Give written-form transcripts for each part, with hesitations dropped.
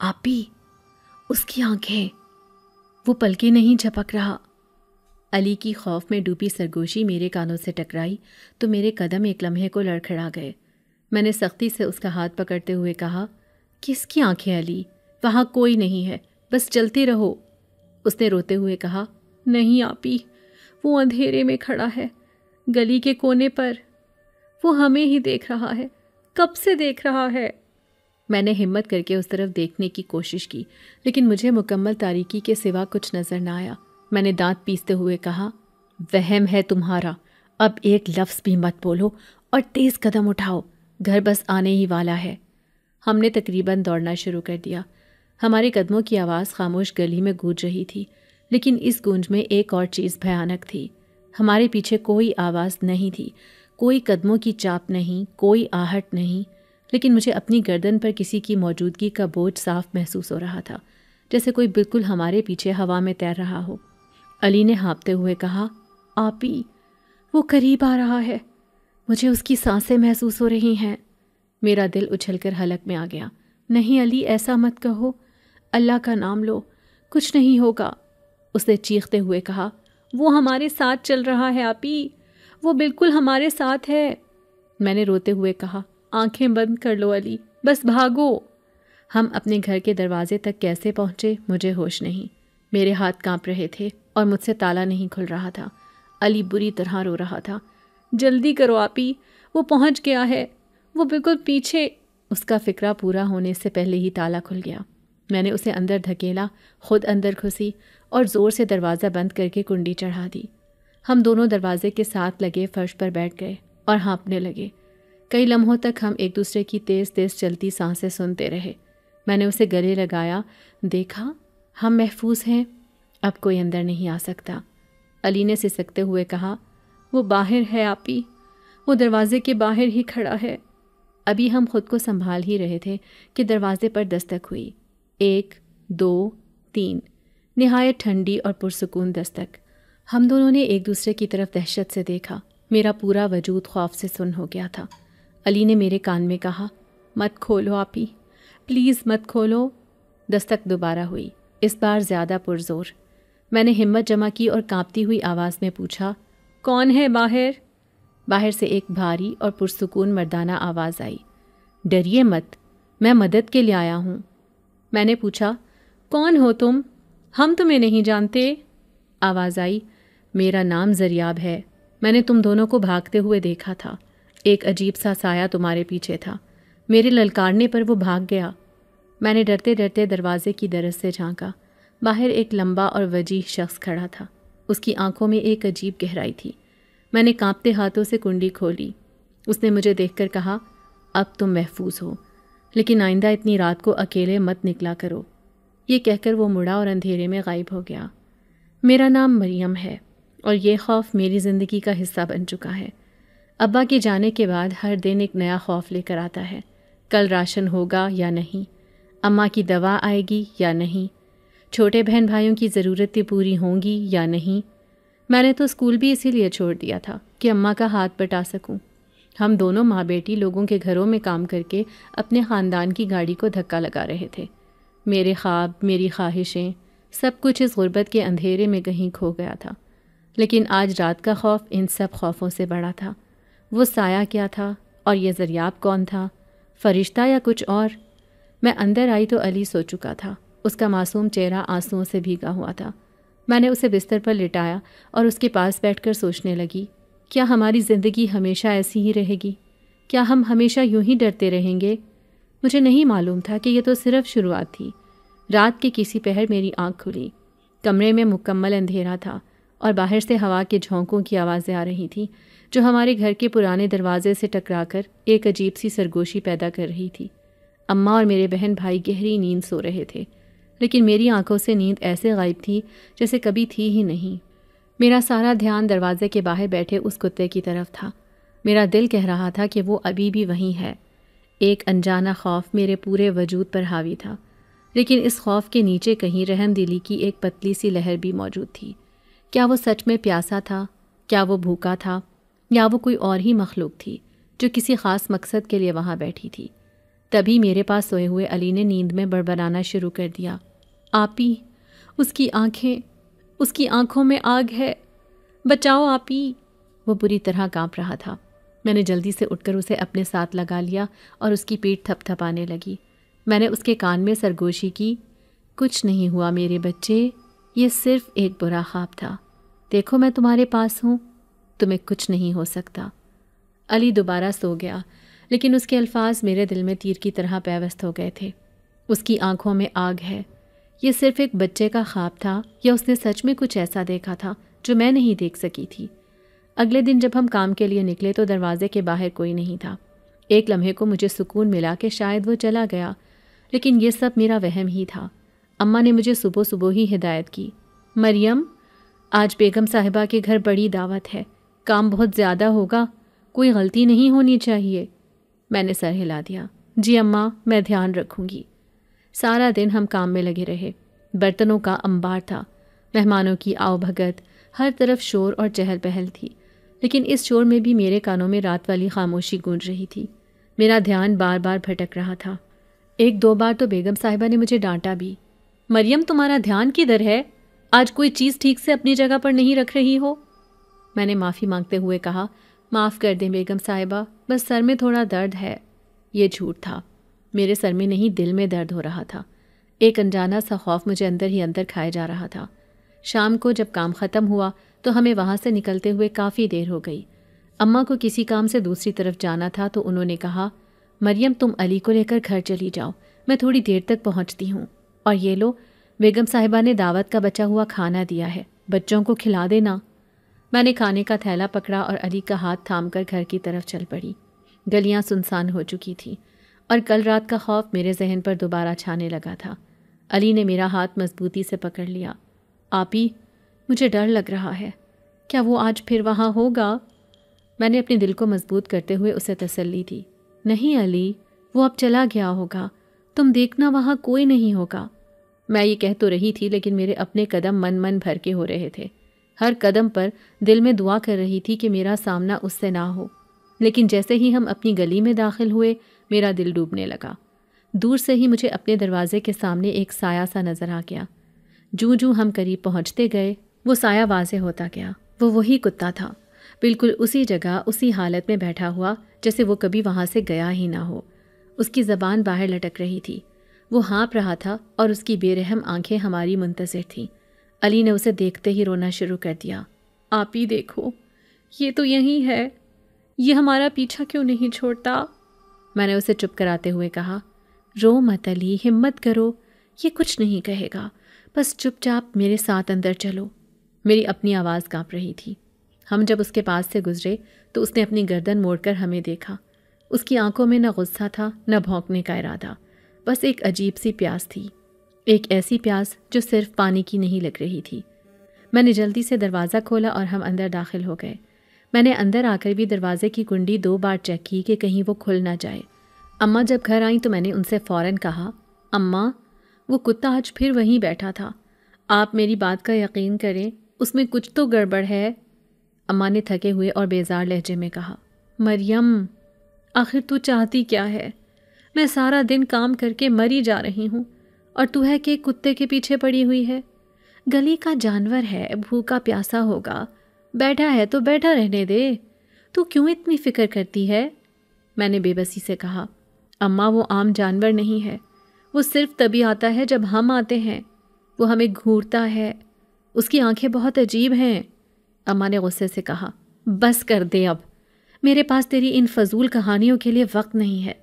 آپی، اس کی آنکھیں، وہ پلکیں نہیں جھپک رہا۔ علی کی خوف میں ڈوبی سرگوشی میرے کانوں سے ٹکرائی تو میرے قدم ایک لمحے کو لڑکھڑا گئے۔ میں نے سختی سے اس کا ہاتھ پکڑتے ہوئے کہا، کس کی آنکھیں علی؟ وہاں کوئی نہیں ہے، بس چلتے رہو۔ اس نے روتے ہوئے کہا، نہیں آپی، وہ اندھیرے میں کھڑا ہے گلی کے کونے پر، وہ ہمیں ہی دیکھ رہا ہے، کب سے دیکھ رہا ہے۔ میں نے ہمت کر کے اس طرف دیکھنے کی کوشش کی، لیکن مجھے مکمل تاریکی کے سوا کچھ نظر نہ آیا۔ میں نے دانت پیستے ہوئے کہا، وہم ہے تمہارا، اب ایک لفظ بھی مت بولو اور تیز قدم اٹھاؤ، گھر بس آنے ہی والا ہے۔ ہم نے تقریباً دوڑنا شروع کر دیا۔ ہمارے قدموں کی آواز خاموش گلی میں گونج رہی تھی، لیکن اس گونج میں ایک اور چیز بھیانک تھی۔ ہمارے پیچھے کوئی آواز نہیں تھی، کوئی قدموں کی چاپ نہیں، کوئی آہٹ نہیں، لیکن مجھے اپنی گردن پر کسی کی موجودگی کا بوجھ صاف محسوس ہو رہا تھا، جیسے کوئی بالکل ہمارے پیچھے ہوا میں تیر رہا ہو۔ علی نے ہانپتے ہوئے کہا، آپی، وہ قریب آ رہا ہے، مجھے اس کی سانسیں محسوس ہو رہی ہیں۔ میرا دل اچھل کر حلق میں آ گیا۔ نہیں علی، ایسا مت کہو، اللہ کا نام لو، کچھ نہیں ہوگا۔ اس نے چیختے ہوئے کہا، وہ ہمارے ساتھ چل رہا ہے آپی، وہ بالکل ہمارے ساتھ ہے۔ میں نے روتے ہوئے کہا، آنکھیں بند کر لو علی، بس بھاگو۔ ہم اپنے گھر کے دروازے تک کیسے پہنچے مجھے ہوش نہیں۔ میرے ہاتھ کانپ رہے تھے اور مجھ سے تالا نہیں کھل رہا تھا۔ علی بری طرح رو رہا تھا۔ جلدی کرو آپی، وہ پہنچ گیا ہے، وہ بالکل پیچھے۔ اس کا فکرہ پورا ہونے سے پہلے ہی تالا کھل گیا۔ میں نے اسے اندر دھکیلا، خود اندر گھسی اور زور سے دروازہ بند کر کے کنڈی چڑھا دی۔ ہم دونوں دروازے کے ساتھ لگے فرش پر بیٹھ گئے اور ہانپنے لگے۔ کئی لمحوں تک ہم ایک دوسرے کی تیز تیز چلتی سانسیں سنتے رہے۔ میں نے اسے گلے لگایا، دیکھا ہم محفوظ ہیں، اب کوئی اندر نہیں آ سکتا۔ علی نے سسکتے ہوئے کہا، وہ باہر ہے آپی، وہ دروازے کے باہر ہی کھڑا ہے۔ ابھی ہم خود کو سنبھال ہی رہے تھے کہ دروازے پر دستک ہوئی۔ 1 2 3، نہایت ٹھنڈی اور پرسکون دستک۔ ہم دونوں نے ایک دوسرے کی طرف دہشت سے دیکھا۔ میرا پورا وجود خوف سے سن ہو گیا تھا۔ علی نے میرے کان میں کہا، مت کھولو آپی، پلیز مت کھولو۔ دستک دوبارہ ہوئی، اس بار زیادہ پرزور۔ میں نے ہمت جمع کی اور کانپتی ہوئی آواز میں پوچھا، کون ہے باہر؟ باہر سے ایک بھاری اور پرسکون مردانہ آواز آئی، ڈریے مت، میں مدد کے لیے آیا ہوں۔ میں نے پوچھا، کون ہو تم؟ ہم تمہیں نہیں جانتے۔ آواز آئی، میرا نام زریاب ہے، میں نے تم دونوں کو بھاگتے ہوئے دیکھا تھا، ایک عجیب سا سایہ تمہارے پیچھے تھا، میرے للکارنے پر وہ بھاگ گیا۔ میں نے ڈرتے ڈرتے دروازے کی درز سے جھانکا۔ باہر ایک لمبا اور وجیح شخص کھڑا تھا، اس کی آنکھوں میں ایک عجیب گہرائی تھی۔ میں نے کانپتے ہاتھوں سے کنڈی کھولی۔ اس نے مجھے دیکھ کر کہا، اب تم محفوظ ہو، لیکن آئندہ اتنی رات کو اکیلے مت نکلا کرو۔ یہ کہہ کر وہ مڑا اور اندھیرے میں غائب ہو گیا۔ میرا نام مریم ہے اور یہ خوف میری زندگی کا حصہ بن چکا ہے۔ ابا کے جانے کے بعد ہر دن ایک نیا خوف لے کر آتا ہے، کل راشن ہوگا یا نہیں، اماں کی دوا آئے گی یا نہیں، چھوٹے بہن بھائیوں کی ضرورتیں پوری ہوں گی یا نہیں۔ میں نے تو اسکول بھی اسی لیے چھوڑ دیا تھا کہ اماں کا ہاتھ بٹا سکوں۔ ہم دونوں ماں بیٹی لوگوں کے گھروں میں کام کر کے اپنے خاندان کی گاڑی کو دھکا لگا رہے تھے۔ میرے خواب، میری خواہشیں، سب کچھ اس غربت کے اندھیرے میں کہیں کھو گیا تھا۔ لیکن آج رات کا خوف ان سب خوفوں سے بڑا تھا۔ وہ سایہ کیا تھا اور یہ زریاب کون تھا؟ فرشتہ یا کچھ اور؟ میں اندر آئی تو علی سو چکا تھا، اس کا معصوم چہرہ آنسوؤں سے بھیگا ہوا تھا۔ میں نے اسے بستر پر لٹایا اور اس کے پاس بیٹھ کر سوچنے لگی، کیا ہماری زندگی ہمیشہ ایسی ہی رہے گی؟ کیا ہم ہمیشہ یوں ہی ڈرتے رہیں گے؟ مجھے نہیں معلوم تھا کہ یہ تو صرف شروعات تھی۔ رات کے کسی پہر میری آنکھ کھلی۔ کمرے میں مکمل اندھیرا تھا اور باہر سے ہوا کے جھونکوں کی آوازیں آ رہی تھیں جو ہمارے گھر کے پرانے دروازے سے ٹکرا کر ایک عجیب سی سرگوشی پیدا کر رہی تھی۔ اماں اور میرے بہن بھائی گہری نیند سو رہے تھے، لیکن میری آنکھوں سے نیند ایسے غائب تھی جیسے کبھی تھی ہی نہیں۔ میرا سارا دھیان دروازے کے باہر بیٹھے اس کتے کی طرف تھا۔ میرا دل کہہ رہا تھا کہ وہ ابھی بھی وہیں ہے۔ ایک انجانا خوف میرے پورے وجود پر حاوی تھا، لیکن اس خوف کے نیچے کہیں رحم دلی کی ایک پتلی سی لہر بھی موجود تھی۔ کیا وہ سچ میں پیاسا تھا؟ کیا وہ بھوکا تھا؟ یا وہ کوئی اور ہی مخلوق تھی جو کسی خاص مقصد کے لیے وہاں بیٹھی تھی؟ تبھی میرے پاس سوئے ہوئے علی نے نیند میں بڑبڑانا شروع کر دیا، آپی، اس کی آنکھوں میں آگ ہے، بچاؤ آپی۔ وہ بری طرح کانپ رہا تھا۔ میں نے جلدی سے اٹھ کر اسے اپنے ساتھ لگا لیا اور اس کی پیٹھ تھپ تھپانے لگی۔ میں نے اس کے کان میں سرگوشی کی، کچھ نہیں ہوا میرے بچے، یہ صرف ایک برا خواب تھا، دیکھو میں تمہارے پاس ہوں، تمہیں کچھ نہیں ہو سکتا۔ علی دوبارہ سو گیا، لیکن اس کے الفاظ میرے دل میں تیر کی طرح پیوست ہو گئے تھے۔ اس کی آنکھوں میں آگ ہے، یہ صرف ایک بچے کا خواب تھا یا اس نے سچ میں کچھ ایسا دیکھا تھا جو میں نہیں دیکھ سکی تھی؟ اگلے دن جب ہم کام کے لیے نکلے تو دروازے کے باہر کوئی نہیں تھا۔ ایک لمحے کو مجھے سکون ملا کہ شاید وہ چلا گیا، لیکن یہ سب میرا وہم ہی تھا۔ اماں نے مجھے صبح صبح ہی ہدایت کی، مریم، آج بیگم صاحبہ کے گھر بڑی دعوت ہے، کام بہت زیادہ ہوگا، کوئی غلطی نہیں ہونی چاہیے۔ میں نے سر ہلا دیا، جی اماں، میں دھیان رکھوں گی۔ سارا دن ہم کام میں لگے رہے، برتنوں کا انبار تھا، مہمانوں کی آؤ بھگت، ہر طرف شور اور چہل پہل تھی، لیکن اس شور میں بھی میرے کانوں میں رات والی خاموشی گونج رہی تھی۔ میرا دھیان بار بار بھٹک رہا تھا۔ ایک دو بار تو بیگم صاحبہ نے مجھے ڈانٹا بھی، مریم تمہارا دھیان کدھر ہے؟ آج کوئی چیز ٹھیک سے اپنی جگہ پر نہیں رکھ رہی ہو؟ میں نے معافی مانگتے ہوئے کہا، معاف کر دیں بیگم صاحبہ، بس سر میں تھوڑا درد ہے۔ یہ جھوٹ تھا، میرے سر میں نہیں دل میں درد ہو رہا تھا۔ ایک انجانا سا خوف مجھے اندر ہی اندر کھائے جا رہا تھا۔ شام کو جب کام ختم ہوا تو ہمیں وہاں سے نکلتے ہوئے کافی دیر ہو گئی۔ اماں کو کسی کام سے دوسری طرف جانا تھا تو انہوں نے کہا، مریم تم علی کو لے کر گھر چلی جاؤ، میں تھوڑی دیر تک پہنچتی ہوں، اور یہ لو، بیگم صاحبہ نے دعوت کا بچا ہوا کھانا دیا ہے، بچوں کو کھلا دینا۔ میں نے کھانے کا تھیلا پکڑا اور علی کا ہاتھ تھام کر گھر کی طرف چل پڑی۔ گلیاں سنسان ہو چکی تھیں اور کل رات کا خوف میرے ذہن پر دوبارہ چھانے لگا تھا۔ علی نے میرا ہاتھ مضبوطی سے پکڑ لیا، آپی، مجھے ڈر لگ رہا ہے، کیا وہ آج پھر وہاں ہوگا؟ میں نے اپنے دل کو مضبوط کرتے ہوئے اسے تسلی دی، نہیں علی، وہ اب چلا گیا ہوگا، تم دیکھنا وہاں کوئی نہیں ہوگا۔ میں یہ کہہ تو رہی تھی لیکن میرے اپنے قدم من بھر کے ہو رہے تھے۔ ہر قدم پر دل میں دعا کر رہی تھی کہ میرا سامنا اس سے نہ ہو، لیکن جیسے ہی ہم اپنی گلی میں داخل ہوئے میرا دل ڈوبنے لگا۔ دور سے ہی مجھے اپنے دروازے کے سامنے ایک سایہ سا نظر آ گیا۔ جوں جوں ہم قریب پہنچتے گئے وہ سایہ واضح ہوتا گیا۔ وہ وہی کتا تھا، بالکل اسی جگہ اسی حالت میں بیٹھا ہوا جیسے وہ کبھی وہاں سے گیا ہی نہ ہو۔ اس کی زبان باہر لٹک رہی تھی، وہ ہانپ رہا تھا اور اس کی بے رحم آنکھیں ہماری منتظر تھیں۔ علی نے اسے دیکھتے ہی رونا شروع کر دیا، آپی دیکھو، یہ تو یہی ہے، یہ ہمارا پیچھا کیوں نہیں چھوڑتا؟ میں نے اسے چپ کراتے ہوئے کہا، رو مت علی، ہمت کرو، یہ کچھ نہیں کہے گا، بس چپ چاپ میرے ساتھ اندر چلو۔ میری اپنی آواز کانپ رہی تھی۔ ہم جب اس کے پاس سے گزرے تو اس نے اپنی گردن موڑ کر ہمیں دیکھا۔ اس کی آنکھوں میں نہ غصہ تھا نہ بھونکنے کا ارادہ، بس ایک عجیب سی پیاس تھی، ایک ایسی پیاس جو صرف پانی کی نہیں لگ رہی تھی۔ میں نے جلدی سے دروازہ کھولا اور ہم اندر داخل ہو گئے۔ میں نے اندر آ کر بھی دروازے کی کنڈی 2 بار چیک کی کہ کہیں وہ کھل نہ جائے۔ اماں جب گھر آئیں تو میں نے ان سے فوراً کہا، اماں، وہ کتا آج پھر وہیں بیٹھا تھا، آپ میری بات کا یقین کریں، اس میں کچھ تو گڑبڑ ہے۔ اماں نے تھکے ہوئے اور بیزار لہجے میں کہا، مریم، آخر تو چاہتی کیا ہے؟ میں سارا دن کام کر کے مری جا رہی ہوں اور تو ہے کہ کتے کے پیچھے پڑی ہوئی ہے۔ گلی کا جانور ہے، بھوکا پیاسا ہوگا، بیٹھا ہے تو بیٹھا رہنے دے، تو کیوں اتنی فکر کرتی ہے؟ میں نے بے بسی سے کہا، اماں وہ عام جانور نہیں ہے، وہ صرف تبھی آتا ہے جب ہم آتے ہیں، وہ ہمیں گھورتا ہے، اس کی آنکھیں بہت عجیب ہیں۔ اماں نے غصے سے کہا، بس کر دے اب، میرے پاس تیری ان فضول کہانیوں کے لیے وقت نہیں ہے،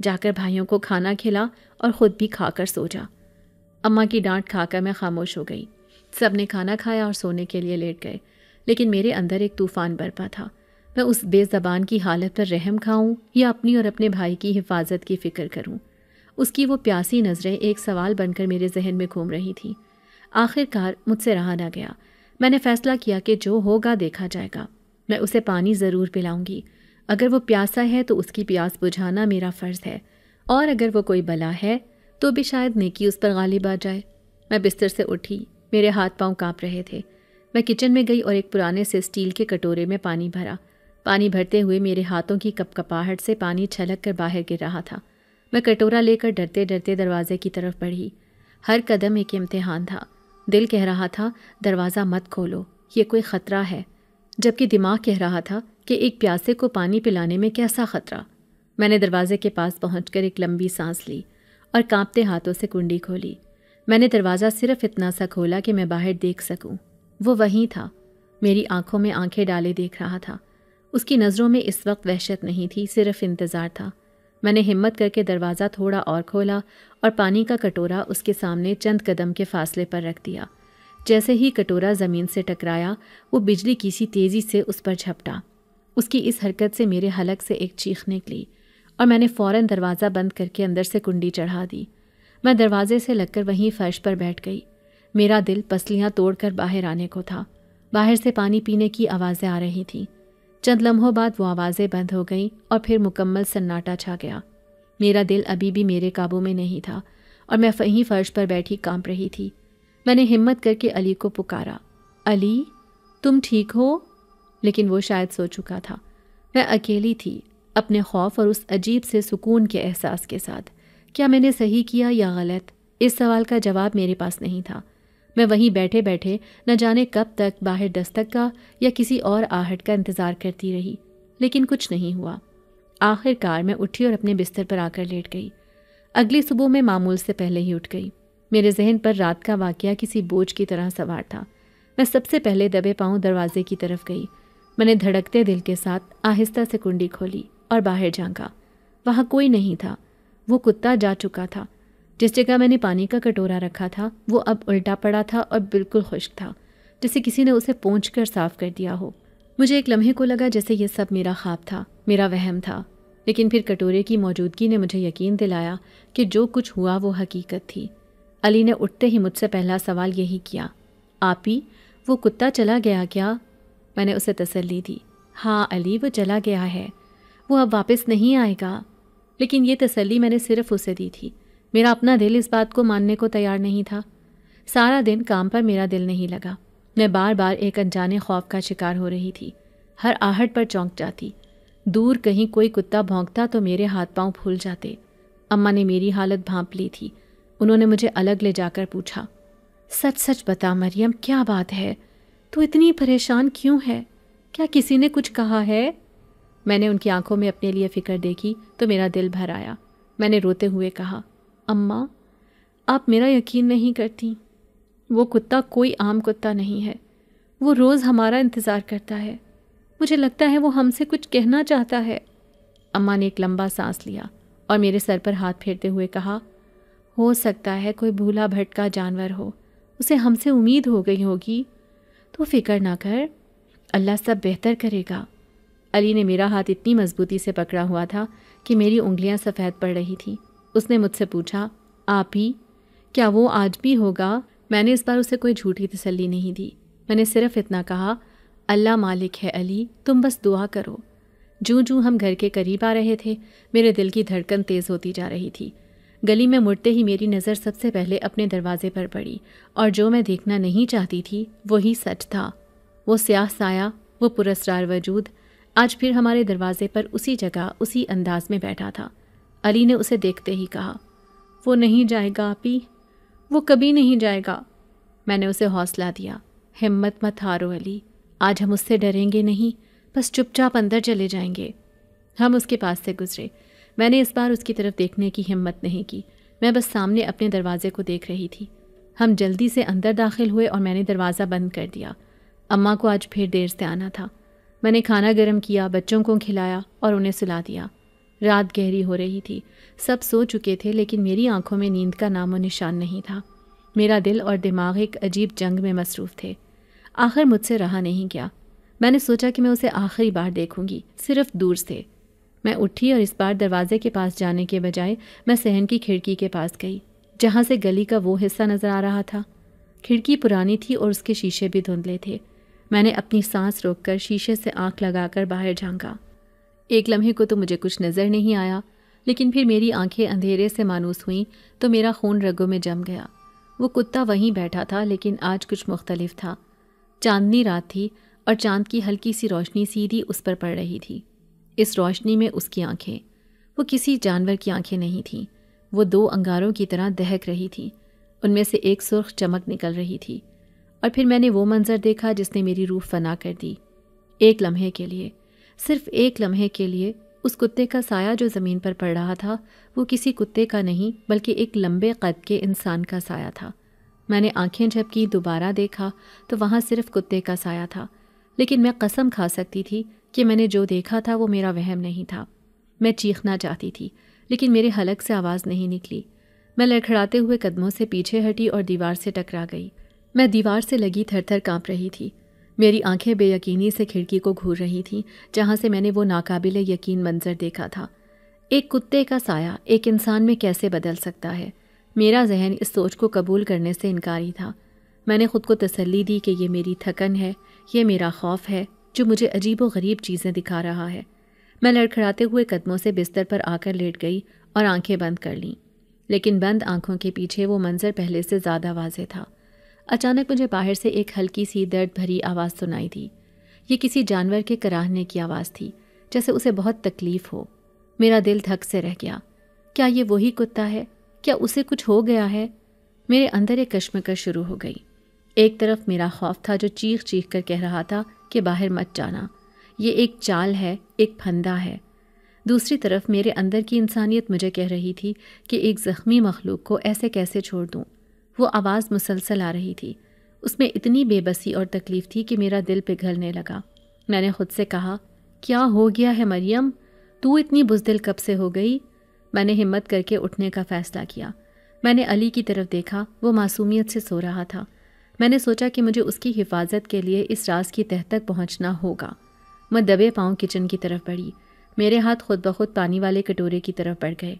جا کر بھائیوں کو کھانا کھلا اور خود بھی کھا کر سو جا۔ اماں کی ڈانٹ کھا کر میں خاموش ہو گئی۔ سب نے کھانا کھایا اور سونے کے لیے لیٹ گئے، لیکن میرے اندر ایک طوفان برپا تھا۔ میں اس بے زبان کی حالت پر رحم کھاؤں یا اپنی اور اپنے بھائی کی حفاظت کی فکر کروں؟ اس کی وہ پیاسی نظریں ایک سوال بن کر میرے ذہن میں گھوم رہی تھیں۔ آخر کار مجھ سے رہا نہ گیا۔ میں نے فیصلہ کیا کہ جو ہوگا دیکھا جائے گا، میں اسے پانی ضرور پلاؤں گی۔ اگر وہ پیاسا ہے تو اس کی پیاس بجھانا میرا فرض ہے، اور اگر وہ کوئی بلا ہے تو بھی شاید نیکی اس پر غالب آ جائے۔ میں بستر سے اٹھی، میرے ہاتھ پاؤں کانپ رہے تھے۔ میں کچن میں گئی اور ایک پرانے سے اسٹیل کے کٹورے میں پانی بھرا۔ پانی بھرتے ہوئے میرے ہاتھوں کی کپ کپاہٹ سے پانی چھلک کر باہر گر رہا تھا۔ میں کٹورا لے کر ڈرتے ڈرتے دروازے کی طرف بڑھی۔ ہر قدم ایک امتحان تھا۔ دل کہہ رہا تھا دروازہ مت کھولو، یہ کوئی خطرہ ہے، جبکہ دماغ کہہ رہا تھا کہ ایک پیاسے کو پانی پلانے میں کیسا خطرہ۔ میں نے دروازے کے پاس پہنچ کر ایک لمبی سانس لی اور کانپتے ہاتھوں سے کنڈی کھولی۔ میں نے دروازہ صرف اتنا سا کھولا کہ میں باہر دیکھ سکوں۔ وہ وہیں تھا، میری آنکھوں میں آنکھیں ڈالے دیکھ رہا تھا۔ اس کی نظروں میں اس وقت وحشت نہیں تھی، صرف انتظار تھا۔ میں نے ہمت کر کے دروازہ تھوڑا اور کھولا اور پانی کا کٹورا اس کے سامنے چند قدم کے فاصلے پر رکھ دیا۔ جیسے ہی کٹورا زمین سے ٹکرایا، وہ بجلی کی سی تیزی سے اس پر جھپٹا۔ اس کی اس حرکت سے میرے حلق سے ایک چیخ نکلی اور میں نے فوراً دروازہ بند کر کے اندر سے کنڈی چڑھا دی۔ میں دروازے سے لگ کر وہیں فرش پر بیٹھ گئی۔ میرا دل پسلیاں توڑ کر باہر آنے کو تھا۔ باہر سے پانی پینے کی آوازیں آ رہی تھیں۔ چند لمحوں بعد وہ آوازیں بند ہو گئیں اور پھر مکمل سناٹا چھا گیا۔ میرا دل ابھی بھی میرے قابو میں نہیں تھا اور میں وہیں فرش پر بیٹھی کانپ رہی تھی۔ میں نے ہمت کر کے علی کو پکارا، علی تم ٹھیک ہو؟ لیکن وہ شاید سو چکا تھا۔ میں اکیلی تھی، اپنے خوف اور اس عجیب سے سکون کے احساس کے ساتھ۔ کیا میں نے صحیح کیا یا غلط؟ اس سوال کا جواب میرے پاس نہیں تھا۔ میں وہیں بیٹھے بیٹھے نہ جانے کب تک باہر دستک کا یا کسی اور آہٹ کا انتظار کرتی رہی، لیکن کچھ نہیں ہوا۔ آخر کار میں اٹھی اور اپنے بستر پر آ کر لیٹ گئی۔ اگلی صبح میں معمول سے پہلے ہی اٹھ گئی۔ میرے ذہن پر رات کا واقعہ کسی بوجھ کی طرح سوار تھا۔ میں سب سے پہلے دبے پاؤں دروازے کی طرف گئی۔ میں نے دھڑکتے دل کے ساتھ آہستہ سے کنڈی کھولی اور باہر جھانکا۔ وہاں کوئی نہیں تھا۔ وہ کتا جا چکا تھا۔ جس جگہ میں نے پانی کا کٹورا رکھا تھا وہ اب الٹا پڑا تھا اور بالکل خشک تھا، جیسے کسی نے اسے پونچھ کر صاف کر دیا ہو۔ مجھے ایک لمحے کو لگا جیسے یہ سب میرا خواب تھا، میرا وہم تھا، لیکن پھر کٹورے کی موجودگی نے مجھے یقین دلایا کہ جو کچھ ہوا وہ حقیقت تھی۔ علی نے اٹھتے ہی مجھ سے پہلا سوال یہی کیا، آپی وہ کتا چلا گیا کیا؟ میں نے اسے تسلی دی، ہاں علی وہ چلا گیا ہے، وہ اب واپس نہیں آئے گا۔ لیکن یہ تسلی میں نے صرف اسے دی تھی، میرا اپنا دل اس بات کو ماننے کو تیار نہیں تھا۔ سارا دن کام پر میرا دل نہیں لگا۔ میں بار بار ایک انجانے خوف کا شکار ہو رہی تھی، ہر آہٹ پر چونک جاتی۔ دور کہیں کوئی کتا بھونکتا تو میرے ہاتھ پاؤں پھول جاتے۔ اماں نے میری حالت بھانپ لی تھی۔ انہوں نے مجھے الگ لے جا کر پوچھا، سچ سچ بتا مریم، کیا بات ہے؟ تو اتنی پریشان کیوں ہے؟ کیا کسی نے کچھ کہا ہے؟ میں نے ان کی آنکھوں میں اپنے لیے فکر دیکھی تو میرا دل بھر آیا۔ میں نے روتے ہوئے کہا، اماں آپ میرا یقین نہیں کرتی، وہ کتا کوئی عام کتا نہیں ہے، وہ روز ہمارا انتظار کرتا ہے، مجھے لگتا ہے وہ ہم سے کچھ کہنا چاہتا ہے۔ اماں نے ایک لمبا سانس لیا اور میرے سر پر ہاتھ پھیرتے ہوئے کہا، ہو سکتا ہے کوئی بھولا بھٹکا جانور ہو، اسے ہم سے امید ہو گئی ہوگی، تو فکر نہ کر، اللہ سب بہتر کرے گا۔ علی نے میرا ہاتھ اتنی مضبوطی سے پکڑا ہوا تھا کہ میری انگلیاں سفید پڑ رہی تھیں۔ اس نے مجھ سے پوچھا، آپ ہی کیا وہ آج بھی ہوگا؟ میں نے اس بار اسے کوئی جھوٹی تسلی نہیں دی۔ میں نے صرف اتنا کہا، اللہ مالک ہے علی، تم بس دعا کرو۔ جوں جوں ہم گھر کے قریب آ رہے تھے میرے دل کی دھڑکن تیز ہوتی جا رہی تھی۔ گلی میں مڑتے ہی میری نظر سب سے پہلے اپنے دروازے پر پڑی اور جو میں دیکھنا نہیں چاہتی تھی وہی سچ تھا۔ وہ سیاہ سایہ، وہ پراسرار وجود آج پھر ہمارے دروازے پر اسی جگہ اسی انداز میں بیٹھا تھا۔ علی نے اسے دیکھتے ہی کہا، وہ نہیں جائے گا آپی، وہ کبھی نہیں جائے گا۔ میں نے اسے حوصلہ دیا، ہمت مت ہارو علی، آج ہم اس سے ڈریں گے نہیں، بس چپ چاپ اندر چلے جائیں گے۔ ہم اس کے پاس سے گزرے۔ میں نے اس بار اس کی طرف دیکھنے کی ہمت نہیں کی، میں بس سامنے اپنے دروازے کو دیکھ رہی تھی۔ ہم جلدی سے اندر داخل ہوئے اور میں نے دروازہ بند کر دیا۔ اماں کو آج پھر دیر سے آنا تھا۔ میں نے کھانا گرم کیا، بچوں کو کھلایا اور انہیں سلا دیا۔ رات گہری ہو رہی تھی، سب سو چکے تھے، لیکن میری آنکھوں میں نیند کا نام و نشان نہیں تھا۔ میرا دل اور دماغ ایک عجیب جنگ میں مصروف تھے۔ آخر مجھ سے رہا نہیں گیا۔ میں نے سوچا کہ میں اسے آخری بار دیکھوں گی، صرف دور سے۔ میں اٹھی اور اس بار دروازے کے پاس جانے کے بجائے میں صحن کی کھڑکی کے پاس گئی، جہاں سے گلی کا وہ حصہ نظر آ رہا تھا۔ کھڑکی پرانی تھی اور اس کے شیشے بھی دھندلے تھے۔ میں نے اپنی سانس روک کر شیشے سے آنکھ لگا کر باہر جھانکا۔ ایک لمحے کو تو مجھے کچھ نظر نہیں آیا، لیکن پھر میری آنکھیں اندھیرے سے مانوس ہوئیں تو میرا خون رگوں میں جم گیا۔ وہ کتا وہیں بیٹھا تھا، لیکن آج کچھ مختلف تھا۔ چاندنی رات تھی اور چاند کی ہلکی سی روشنی سیدھی اس پر پڑ رہی تھی۔ اس روشنی میں اس کی آنکھیں، وہ کسی جانور کی آنکھیں نہیں تھیں، وہ 2 انگاروں کی طرح دہک رہی تھیں، ان میں سے ایک سرخ چمک نکل رہی تھی۔ اور پھر میں نے وہ منظر دیکھا جس نے میری روح فنا کر دی۔ ایک لمحے کے لیے، صرف ایک لمحے کے لیے، اس کتے کا سایہ جو زمین پر پڑ رہا تھا وہ کسی کتے کا نہیں بلکہ ایک لمبے قد کے انسان کا سایہ تھا۔ میں نے آنکھیں جھپکی، دوبارہ دیکھا تو وہاں صرف کتے کا سایہ تھا، لیکن میں قسم کھا سکتی تھی کہ میں نے جو دیکھا تھا وہ میرا وہم نہیں تھا۔ میں چیخنا چاہتی تھی لیکن میرے حلق سے آواز نہیں نکلی۔ میں لڑکھڑاتے ہوئے قدموں سے پیچھے ہٹی اور دیوار سے ٹکرا گئی۔ میں دیوار سے لگی تھر تھر کانپ رہی تھی۔ میری آنکھیں بے یقینی سے کھڑکی کو گھور رہی تھیں جہاں سے میں نے وہ ناقابل یقین منظر دیکھا تھا۔ ایک کتے کا سایہ ایک انسان میں کیسے بدل سکتا ہے؟ میرا ذہن اس سوچ کو قبول کرنے سے انکاری تھا۔ میں نے خود کو تسلی دی کہ یہ میری تھکن ہے، یہ میرا خوف ہے جو مجھے عجیب و غریب چیزیں دکھا رہا ہے۔ میں لڑکھڑاتے ہوئے قدموں سے بستر پر آ کر لیٹ گئی اور آنکھیں بند کر لیں، لیکن بند آنکھوں کے پیچھے وہ منظر پہلے سے زیادہ واضح تھا۔ اچانک مجھے باہر سے ایک ہلکی سی درد بھری آواز سنائی دی۔ یہ کسی جانور کے کراہنے کی آواز تھی، جیسے اسے بہت تکلیف ہو۔ میرا دل دھک سے رہ گیا۔ کیا یہ وہی کتا ہے؟ کیا اسے کچھ ہو گیا ہے؟ میرے اندر ایک کشمکش شروع ہو گئی۔ ایک طرف میرا خوف تھا جو چیخ چیخ کر کہہ رہا تھا کہ باہر مت جانا، یہ ایک چال ہے، ایک پھندا ہے۔ دوسری طرف میرے اندر کی انسانیت مجھے کہہ رہی تھی کہ ایک زخمی مخلوق کو ایسے کیسے چھوڑ دوں۔ وہ آواز مسلسل آ رہی تھی، اس میں اتنی بے بسی اور تکلیف تھی کہ میرا دل پگھلنے لگا۔ میں نے خود سے کہا، کیا ہو گیا ہے مریم؟ تو اتنی بزدل کب سے ہو گئی؟ میں نے ہمت کر کے اٹھنے کا فیصلہ کیا۔ میں نے علی کی طرف دیکھا، وہ معصومیت سے سو رہا تھا۔ میں نے سوچا کہ مجھے اس کی حفاظت کے لیے اس راز کی تہ تک پہنچنا ہوگا۔ میں دبے پاؤں کچن کی طرف بڑھی۔ میرے ہاتھ خود بخود پانی والے کٹورے کی طرف بڑھ گئے۔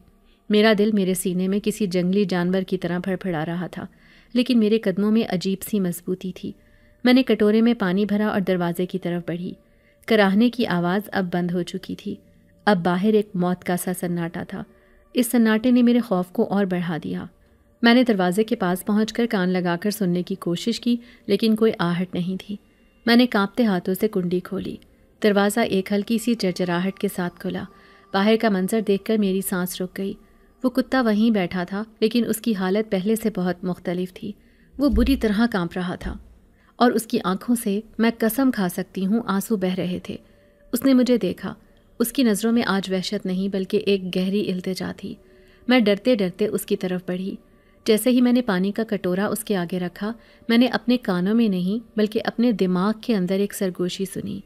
میرا دل میرے سینے میں کسی جنگلی جانور کی طرح پھڑپھڑا رہا تھا، لیکن میرے قدموں میں عجیب سی مضبوطی تھی۔ میں نے کٹورے میں پانی بھرا اور دروازے کی طرف بڑھی۔ کراہنے کی آواز اب بند ہو چکی تھی۔ اب باہر ایک موت کا سا سناٹا تھا۔ اس سناٹے نے میرے خوف کو اور بڑھا دیا۔ میں نے دروازے کے پاس پہنچ کر کان لگا کر سننے کی کوشش کی، لیکن کوئی آہٹ نہیں تھی۔ میں نے کانپتے ہاتھوں سے کنڈی کھولی۔ دروازہ ایک ہلکی سی چرچراہٹ کے ساتھ کھلا۔ باہر کا منظر دیکھ کر میری سانس رک گئی۔ وہ کتا وہیں بیٹھا تھا، لیکن اس کی حالت پہلے سے بہت مختلف تھی۔ وہ بری طرح کانپ رہا تھا اور اس کی آنکھوں سے میں قسم کھا سکتی ہوں آنسو بہہ رہے تھے۔ اس نے مجھے دیکھا۔ اس کی نظروں میں آج وحشت نہیں بلکہ ایک گہری التجا تھی۔ میں ڈرتے ڈرتے اس کی طرف بڑھی۔ جیسے ہی میں نے پانی کا کٹورا اس کے آگے رکھا، میں نے اپنے کانوں میں نہیں بلکہ اپنے دماغ کے اندر ایک سرگوشی سنی،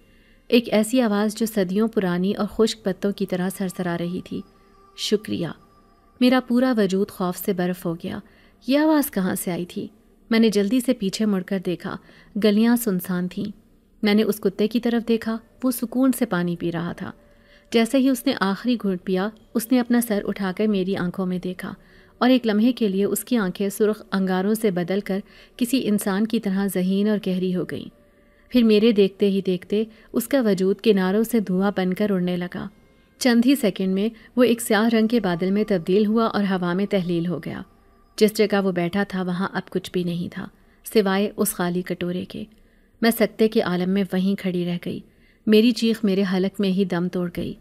ایک ایسی آواز جو صدیوں پرانی اور خشک پتوں کی طرح سرسرا رہی تھی، شکریہ۔ میرا پورا وجود خوف سے برف ہو گیا۔ یہ آواز کہاں سے آئی تھی؟ میں نے جلدی سے پیچھے مڑ کر دیکھا، گلیاں سنسان تھیں۔ میں نے اس کتے کی طرف دیکھا، وہ سکون سے پانی پی رہا تھا۔ جیسے ہی اس نے آخری گھونٹ پیا، اس نے اپنا سر اٹھا کر میری آنکھوں میں دیکھا، اور ایک لمحے کے لیے اس کی آنکھیں سرخ انگاروں سے بدل کر کسی انسان کی طرح ذہین اور گہری ہو گئیں۔ پھر میرے دیکھتے ہی دیکھتے اس کا وجود کناروں سے دھواں بن کر اڑنے لگا۔ چند ہی سیکنڈ میں وہ ایک سیاہ رنگ کے بادل میں تبدیل ہوا اور ہوا میں تحلیل ہو گیا۔ جس جگہ وہ بیٹھا تھا وہاں اب کچھ بھی نہیں تھا سوائے اس خالی کٹورے کے۔ میں سکتے کے عالم میں وہیں کھڑی رہ گئی۔ میری چیخ میرے حلق میں ہی دم توڑ گئی۔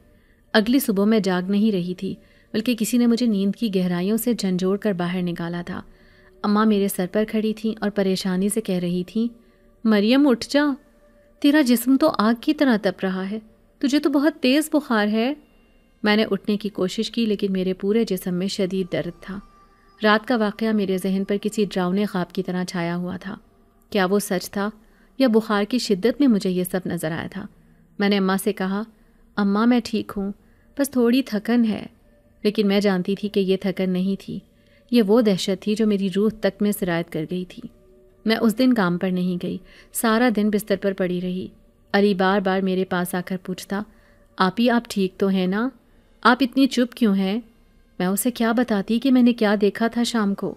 اگلی صبح میں جاگ نہیں رہی تھی، بلکہ کسی نے مجھے نیند کی گہرائیوں سے جھنجھوڑ کر باہر نکالا تھا۔ اماں میرے سر پر کھڑی تھیں اور پریشانی سے کہہ رہی تھیں، مریم اٹھ جا، تیرا جسم تو آگ کی طرح تپ رہا ہے، تجھے تو بہت تیز بخار ہے۔ میں نے اٹھنے کی کوشش کی، لیکن میرے پورے جسم میں شدید درد تھا۔ رات کا واقعہ میرے ذہن پر کسی ڈراؤنے خواب کی طرح چھایا ہوا تھا۔ کیا وہ سچ تھا یا بخار کی شدت میں مجھے یہ سب نظر آیا تھا؟ میں نے اماں سے کہا، اماں میں ٹھیک ہوں، بس تھوڑی تھکن ہے۔ لیکن میں جانتی تھی کہ یہ تھکن نہیں تھی، یہ وہ دہشت تھی جو میری روح تک میں سرایت کر گئی تھی۔ میں اس دن کام پر نہیں گئی، سارا دن بستر پر پڑی رہی۔ علی بار بار میرے پاس آ کر پوچھتا، آپی آپ ٹھیک تو ہیں نا؟ آپ اتنی چپ کیوں ہیں؟ میں اسے کیا بتاتی کہ میں نے کیا دیکھا تھا شام کو۔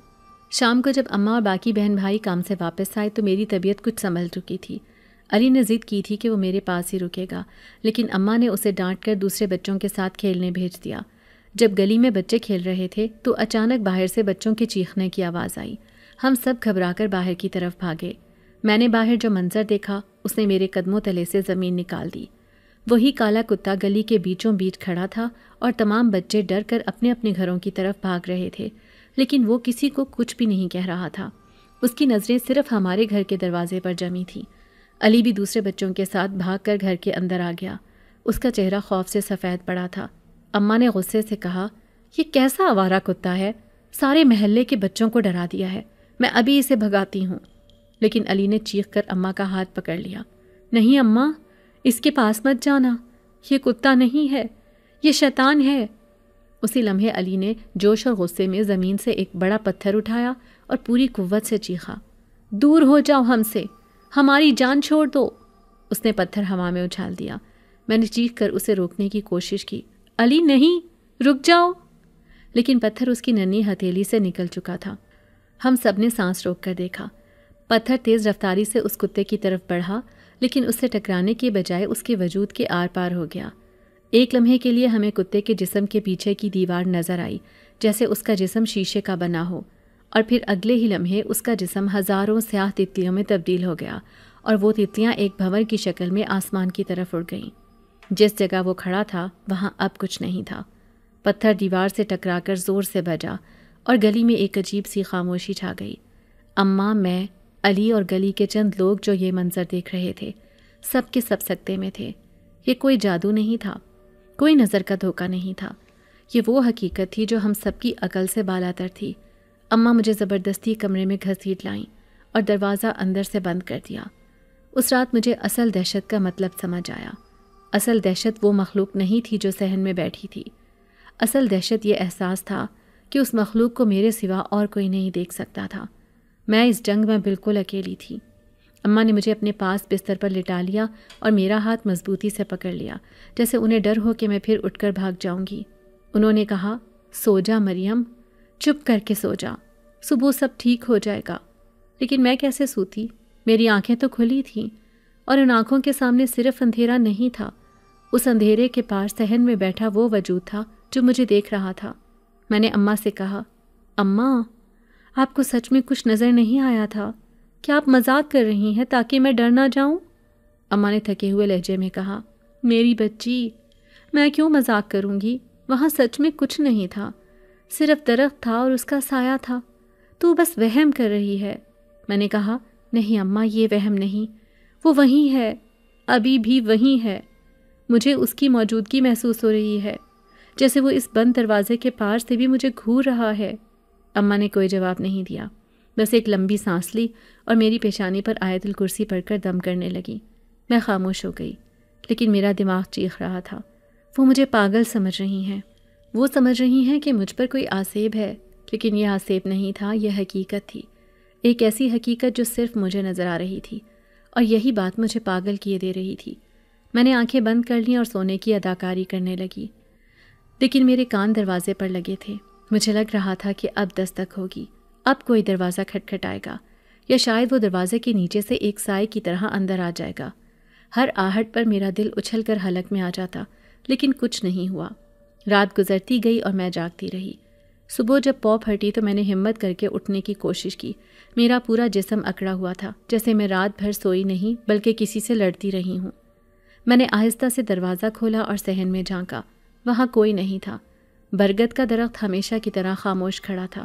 جب اماں اور باقی بہن بھائی کام سے واپس آئے تو میری طبیعت کچھ سنبھل چکی تھی۔ علی نے ضد کی تھی کہ وہ میرے پاس ہی رکے گا، لیکن اماں نے اسے ڈانٹ کر دوسرے بچوں کے ساتھ کھیلنے بھیج دیا۔ جب گلی میں بچے کھیل رہے تھے تو اچانک باہر سے بچوں کے چیخنے کی آواز آئی۔ ہم سب گھبرا کر باہر کی طرف بھاگے۔ میں نے باہر جو منظر دیکھا اس نے میرے قدموں تلے سے زمین نکال دی۔ وہی کالا کتا گلی کے بیچوں بیچ کھڑا تھا اور تمام بچے ڈر کر اپنے اپنے گھروں کی طرف بھاگ رہے تھے، لیکن وہ کسی کو کچھ بھی نہیں کہہ رہا تھا۔ اس کی نظریں صرف ہمارے گھر کے دروازے پر جمی تھیں۔ علی بھی دوسرے بچوں کے ساتھ بھاگ کر گھر کے اندر آ گیا۔ اس کا چہرہ خوف سے سفید پڑا تھا۔ اماں نے غصے سے کہا، یہ کیسا آوارہ کتا ہے؟ سارے محلے کے بچوں کو ڈرا دیا ہے، میں ابھی اسے بھگاتی ہوں۔ لیکن علی نے چیخ کر اماں کا ہاتھ پکڑ لیا۔ نہیں اماں، اس کے پاس مت جانا، یہ کتا نہیں ہے، یہ شیطان ہے۔ اسی لمحے علی نے جوش اور غصے میں زمین سے ایک بڑا پتھر اٹھایا اور پوری قوت سے چیخا، دور ہو جاؤ ہم سے، ہماری جان چھوڑ دو۔ اس نے پتھر ہوا میں اچھال دیا۔ میں نے چیخ کر اسے روکنے کی کوشش کی، علی نہیں، رک جاؤ، لیکن پتھر اس کی ننھی ہتھیلی سے نکل چکا تھا۔ ہم سب نے سانس روک کر دیکھا۔ پتھر تیز رفتاری سے اس کتے کی طرف بڑھا، لیکن اس سے ٹکرانے کے بجائے اس کے وجود کے آر پار ہو گیا۔ ایک لمحے کے لیے ہمیں کتے کے جسم کے پیچھے کی دیوار نظر آئی، جیسے اس کا جسم شیشے کا بنا ہو، اور پھر اگلے ہی لمحے اس کا جسم ہزاروں سیاہ تتلیوں میں تبدیل ہو گیا، اور وہ تتلیاں ایک بھنور کی شکل میں آسمان کی طرف اڑ گئیں۔ جس جگہ وہ کھڑا تھا وہاں اب کچھ نہیں تھا۔ پتھر دیوار سے ٹکرا کر زور سے بجا اور گلی میں ایک عجیب سی خاموشی چھا گئی۔ اماں، میں، علی اور گلی کے چند لوگ جو یہ منظر دیکھ رہے تھے، سب کے سب سکتے میں تھے۔ یہ کوئی جادو نہیں تھا، کوئی نظر کا دھوکہ نہیں تھا، یہ وہ حقیقت تھی جو ہم سب کی عقل سے بالاتر تھی۔ اماں مجھے زبردستی کمرے میں گھسیٹ لائیں اور دروازہ اندر سے بند کر دیا۔ اس رات مجھے اصل دہشت کا مطلب سمجھ آیا۔ اصل دہشت وہ مخلوق نہیں تھی جو صحن میں بیٹھی تھی۔ اصل دہشت یہ احساس تھا کہ اس مخلوق کو میرے سوا اور کوئی نہیں دیکھ سکتا تھا۔ میں اس جنگ میں بالکل اکیلی تھی۔ اماں نے مجھے اپنے پاس بستر پر لٹا لیا اور میرا ہاتھ مضبوطی سے پکڑ لیا، جیسے انہیں ڈر ہو کہ میں پھر اٹھ کر بھاگ جاؤں گی۔ انہوں نے کہا، سو جا مریم، چپ کر کے سو جا، صبح سب ٹھیک ہو جائے گا۔ لیکن میں کیسے سوتی؟ میری آنکھیں تو کھلی تھیں، اور ان آنکھوں کے سامنے صرف اندھیرا نہیں تھا، اس اندھیرے کے پار صحن میں بیٹھا وہ وجود تھا جو مجھے دیکھ رہا تھا۔ میں نے اماں سے کہا، اماں، آپ کو سچ میں کچھ نظر نہیں آیا تھا؟ کیا آپ مذاق کر رہی ہیں تاکہ میں ڈر نہ جاؤں؟ اماں نے تھکے ہوئے لہجے میں کہا، میری بچی، میں کیوں مذاق کروں گی؟ وہاں سچ میں کچھ نہیں تھا، صرف درخت تھا اور اس کا سایہ تھا، تو بس وہم کر رہی ہے۔ میں نے کہا، نہیں اماں، یہ وہم نہیں، وہ وہیں ہے، ابھی بھی وہیں ہے، مجھے اس کی موجودگی محسوس ہو رہی ہے، جیسے وہ اس بند دروازے کے پار سے بھی مجھے گھور رہا ہے۔ اماں نے کوئی جواب نہیں دیا، بس ایک لمبی سانس لی اور میری پیشانی پر آیت الکرسی پڑھ کر دم کرنے لگی۔ میں خاموش ہو گئی، لیکن میرا دماغ چیخ رہا تھا، وہ مجھے پاگل سمجھ رہی ہیں، وہ سمجھ رہی ہیں کہ مجھ پر کوئی آسیب ہے، لیکن یہ آسیب نہیں تھا، یہ حقیقت تھی، ایک ایسی حقیقت جو صرف مجھے نظر آ رہی تھی، اور یہی بات مجھے پاگل کیے دے رہی تھی۔ میں نے آنکھیں بند کر لیں اور سونے کی اداکاری کرنے لگی، لیکن میرے کان دروازے پر لگے تھے۔ مجھے لگ رہا تھا کہ اب دستک ہوگی، اب کوئی دروازہ کھٹکھٹائے گا، یا شاید وہ دروازے کے نیچے سے ایک سائے کی طرح اندر آ جائے گا۔ ہر آہٹ پر میرا دل اچھل کر حلق میں آ جاتا، لیکن کچھ نہیں ہوا۔ رات گزرتی گئی اور میں جاگتی رہی۔ صبح جب پاؤں پھٹی تو میں نے ہمت کر کے اٹھنے کی کوشش کی۔ میرا پورا جسم اکڑا ہوا تھا، جیسے میں رات بھر سوئی نہیں بلکہ کسی سے لڑتی رہی ہوں۔ میں نے آہستہ سے دروازہ کھولا اور صحن میں جھانکا، وہاں کوئی نہیں تھا۔ برگد کا درخت ہمیشہ کی طرح خاموش کھڑا تھا،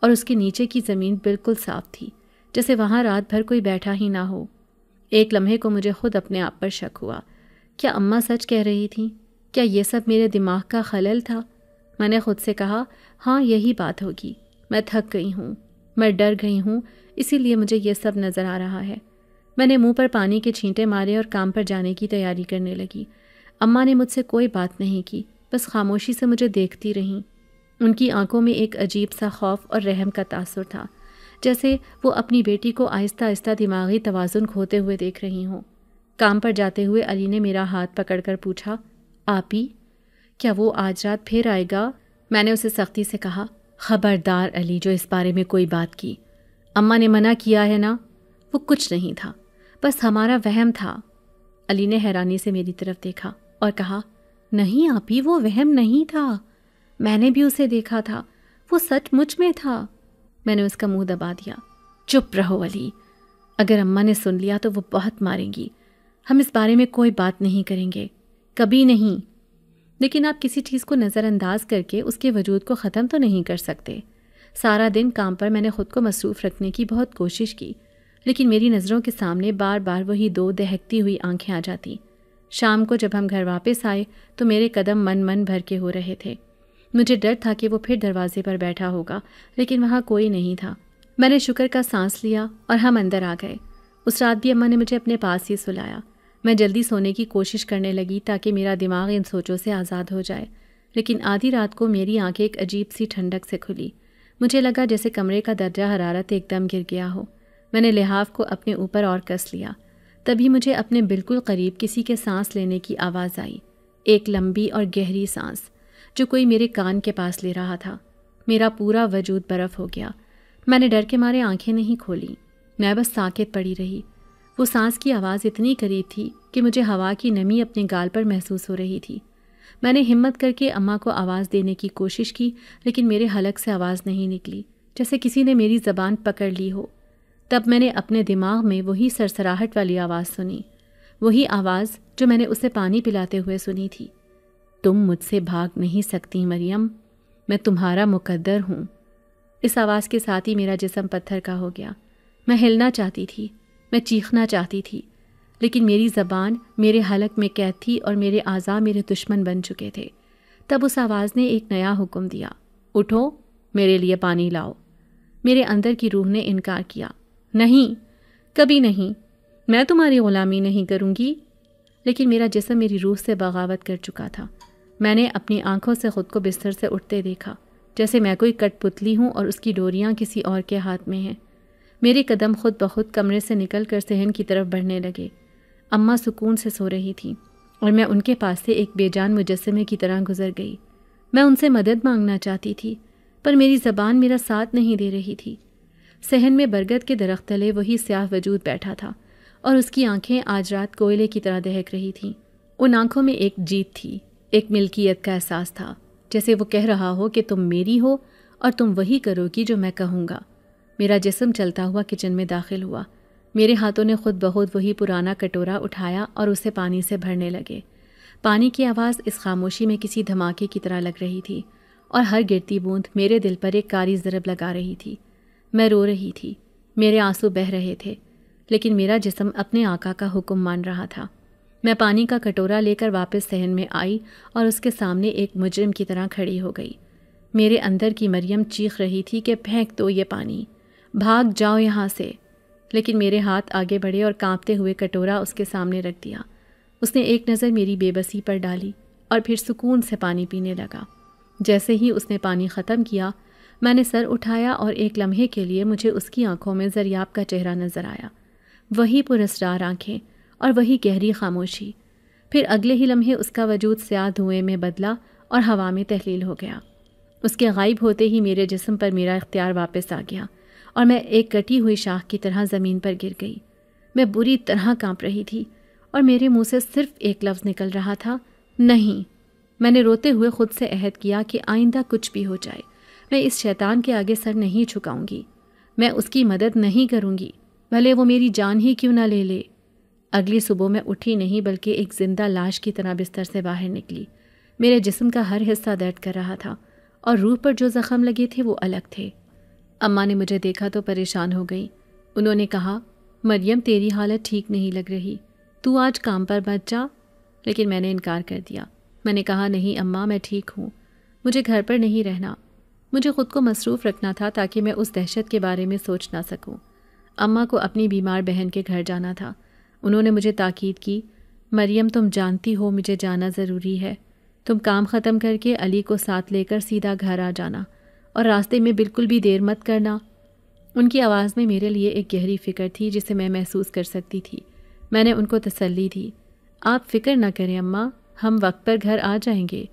اور اس کے نیچے کی زمین بالکل صاف تھی، جیسے وہاں رات بھر کوئی بیٹھا ہی نہ ہو۔ ایک لمحے کو مجھے خود اپنے آپ پر شک ہوا، کیا اماں سچ کہہ رہی تھیں؟ کیا یہ سب میرے دماغ کا خلل تھا؟ میں نے خود سے کہا، ہاں یہی بات ہوگی، میں تھک گئی ہوں، میں ڈر گئی ہوں، اسی لیے مجھے یہ سب نظر آ رہا ہے۔ میں نے منہ پر پانی کے چھینٹے مارے اور کام پر جانے کی تیاری کرنے لگی۔ اماں نے مجھ سے کوئی بات نہیں کی، بس خاموشی سے مجھے دیکھتی رہیں۔ ان کی آنکھوں میں ایک عجیب سا خوف اور رحم کا تاثر تھا، جیسے وہ اپنی بیٹی کو آہستہ آہستہ دماغی توازن کھوتے ہوئے دیکھ رہی ہوں۔ کام پر جاتے ہوئے علی نے میرا ہاتھ پکڑ کر پوچھا، آپی، کیا وہ آج رات پھر آئے گا؟ میں نے اسے سختی سے کہا، خبردار علی، جو اس بارے میں کوئی بات کی، اماں نے منع کیا ہے نا۔ وہ کچھ نہیں تھا، بس ہمارا وہم تھا۔ علی نے حیرانی سے میری طرف دیکھا اور کہا، نہیں آپی، وہ وہم نہیں تھا، میں نے بھی اسے دیکھا تھا، وہ سچ مچ میں تھا۔ میں نے اس کا منہ دبا دیا۔ چپ رہو علی، اگر اماں نے سن لیا تو وہ بہت ماریں گی، ہم اس بارے میں کوئی بات نہیں کریں گے، کبھی نہیں۔ لیکن آپ کسی چیز کو نظر انداز کر کے اس کے وجود کو ختم تو نہیں کر سکتے۔ سارا دن کام پر میں نے خود کو مصروف رکھنے کی بہت کوشش کی، لیکن میری نظروں کے سامنے بار بار وہی دو دہکتی ہوئی آنکھیں آ جاتی۔ شام کو جب ہم گھر واپس آئے تو میرے قدم من بھر کے ہو رہے تھے۔ مجھے ڈر تھا کہ وہ پھر دروازے پر بیٹھا ہوگا، لیکن وہاں کوئی نہیں تھا۔ میں نے شکر کا سانس لیا اور ہم اندر آ گئے۔ اس رات بھی اماں نے مجھے اپنے پاس ہی سلایا۔ میں جلدی سونے کی کوشش کرنے لگی تاکہ میرا دماغ ان سوچوں سے آزاد ہو جائے، لیکن آدھی رات کو میری آنکھیں ایک عجیب سی ٹھنڈک سے کھلی۔ مجھے لگا جیسے کمرے کا درجہ حرارت ایک دم گر گیا ہو۔ میں نے لحاف کو اپنے اوپر اور کس لیا۔ تبھی مجھے اپنے بالکل قریب کسی کے سانس لینے کی آواز آئی، ایک لمبی اور گہری سانس جو کوئی میرے کان کے پاس لے رہا تھا۔ میرا پورا وجود برف ہو گیا۔ میں نے ڈر کے مارے آنکھیں نہیں کھولیں، میں بس ساکت پڑی رہی۔ وہ سانس کی آواز اتنی قریب تھی کہ مجھے ہوا کی نمی اپنے گال پر محسوس ہو رہی تھی۔ میں نے ہمت کر کے اماں کو آواز دینے کی کوشش کی، لیکن میرے حلق سے آواز نہیں نکلی، جیسے کسی نے میری زبان پکڑ لی ہو۔ تب میں نے اپنے دماغ میں وہی سرسراہٹ والی آواز سنی، وہی آواز جو میں نے اسے پانی پلاتے ہوئے سنی تھی۔ تم مجھ سے بھاگ نہیں سکتی مریم، میں تمہارا مقدر ہوں۔ اس آواز کے ساتھ ہی میرا جسم پتھر کا ہو گیا۔ میں ہلنا چاہتی تھی، میں چیخنا چاہتی تھی، لیکن میری زبان میرے حلق میں قید تھی اور میرے اعضاء میرے دشمن بن چکے تھے۔ تب اس آواز نے ایک نیا حکم دیا، اٹھو، میرے لیے پانی لاؤ۔ میرے اندر کی روح نے انکار کیا، نہیں، کبھی نہیں، میں تمہاری غلامی نہیں کروں گی۔ لیکن میرا جسم میری روح سے بغاوت کر چکا تھا۔ میں نے اپنی آنکھوں سے خود کو بستر سے اٹھتے دیکھا، جیسے میں کوئی کٹ پتلی ہوں اور اس کی ڈوریاں کسی اور کے ہاتھ میں ہیں۔ میرے قدم خود بخود کمرے سے نکل کر صحن کی طرف بڑھنے لگے۔ اماں سکون سے سو رہی تھیں اور میں ان کے پاس سے ایک بے جان مجسمے کی طرح گزر گئی۔ میں ان سے مدد مانگنا چاہتی تھی، پر میری زبان میرا ساتھ نہیں دے رہی تھی۔ صحن میں برگد کے درخت تلے وہی سیاہ وجود بیٹھا تھا اور اس کی آنکھیں آج رات کوئلے کی طرح دہک رہی تھیں۔ ان آنکھوں میں ایک جیت تھی، ایک ملکیت کا احساس تھا، جیسے وہ کہہ رہا ہو کہ تم میری ہو اور تم وہی کرو گی جو میں کہوں گا۔ میرا جسم چلتا ہوا کچن میں داخل ہوا۔ میرے ہاتھوں نے خود بخود وہی پرانا کٹورا اٹھایا اور اسے پانی سے بھرنے لگے۔ پانی کی آواز اس خاموشی میں کسی دھماکے کی طرح لگ رہی تھی اور ہر گرتی بوند میرے دل پر ایک کاری ضرب لگا رہی تھی۔ میں رو رہی تھی، میرے آنسو بہہ رہے تھے، لیکن میرا جسم اپنے آقا کا حکم مان رہا تھا۔ میں پانی کا کٹورا لے کر واپس صحن میں آئی اور اس کے سامنے ایک مجرم کی طرح کھڑی ہو گئی۔ میرے اندر کی مریم چیخ رہی تھی کہ پھینک دو یہ پانی، بھاگ جاؤ یہاں سے، لیکن میرے ہاتھ آگے بڑھے اور کانپتے ہوئے کٹورا اس کے سامنے رکھ دیا۔ اس نے ایک نظر میری بے بسی پر ڈالی اور پھر سکون سے پانی پینے لگا۔ جیسے ہی اس نے پانی ختم کیا، میں نے سر اٹھایا اور ایک لمحے کے لیے مجھے اس کی آنکھوں میں زریاب کا چہرہ نظر آیا، وہی پراسرار آنکھیں اور وہی گہری خاموشی۔ پھر اگلے ہی لمحے اس کا وجود سیاہ دھوئیں میں بدلا اور ہوا میں تحلیل ہو گیا۔ اس کے غائب ہوتے ہی میرے جسم پر میرا اختیار واپس آ گیا اور میں ایک کٹی ہوئی شاخ کی طرح زمین پر گر گئی۔ میں بری طرح کانپ رہی تھی اور میرے منہ سے صرف ایک لفظ نکل رہا تھا، نہیں۔ میں نے روتے ہوئے خود سے عہد کیا کہ آئندہ کچھ بھی ہو جائے، میں اس شیطان کے آگے سر نہیں جھکاؤں گی، میں اس کی مدد نہیں کروں گی، بھلے وہ میری جان ہی کیوں نہ لے لے۔ اگلی صبح میں اٹھی نہیں بلکہ ایک زندہ لاش کی طرح بستر سے باہر نکلی۔ میرے جسم کا ہر حصہ درد کر رہا تھا اور روح پر جو زخم لگے تھے وہ الگ تھے۔ اماں نے مجھے دیکھا تو پریشان ہو گئی۔ انہوں نے کہا، مریم تیری حالت ٹھیک نہیں لگ رہی، تو آج کام پر مت جا۔ لیکن میں نے انکار کر دیا۔ میں نے کہا، نہیں اماں، میں ٹھیک ہوں، مجھے گھر پر نہیں رہنا، مجھے خود کو مصروف رکھنا تھا تاکہ میں اس دہشت کے بارے میں سوچ نہ سکوں۔ اماں کو اپنی بیمار بہن کے گھر جانا تھا۔ انہوں نے مجھے تاکید کی، مریم تم جانتی ہو مجھے جانا ضروری ہے، تم کام ختم کر کے علی کو ساتھ لے کر سیدھا گھر آ جانا اور راستے میں بالکل بھی دیر مت کرنا۔ ان کی آواز میں میرے لیے ایک گہری فکر تھی جسے میں محسوس کر سکتی تھی۔ میں نے ان کو تسلی دی، آپ فکر نہ کریں اماں، ہم وقت پر گھر آ جائیں گے۔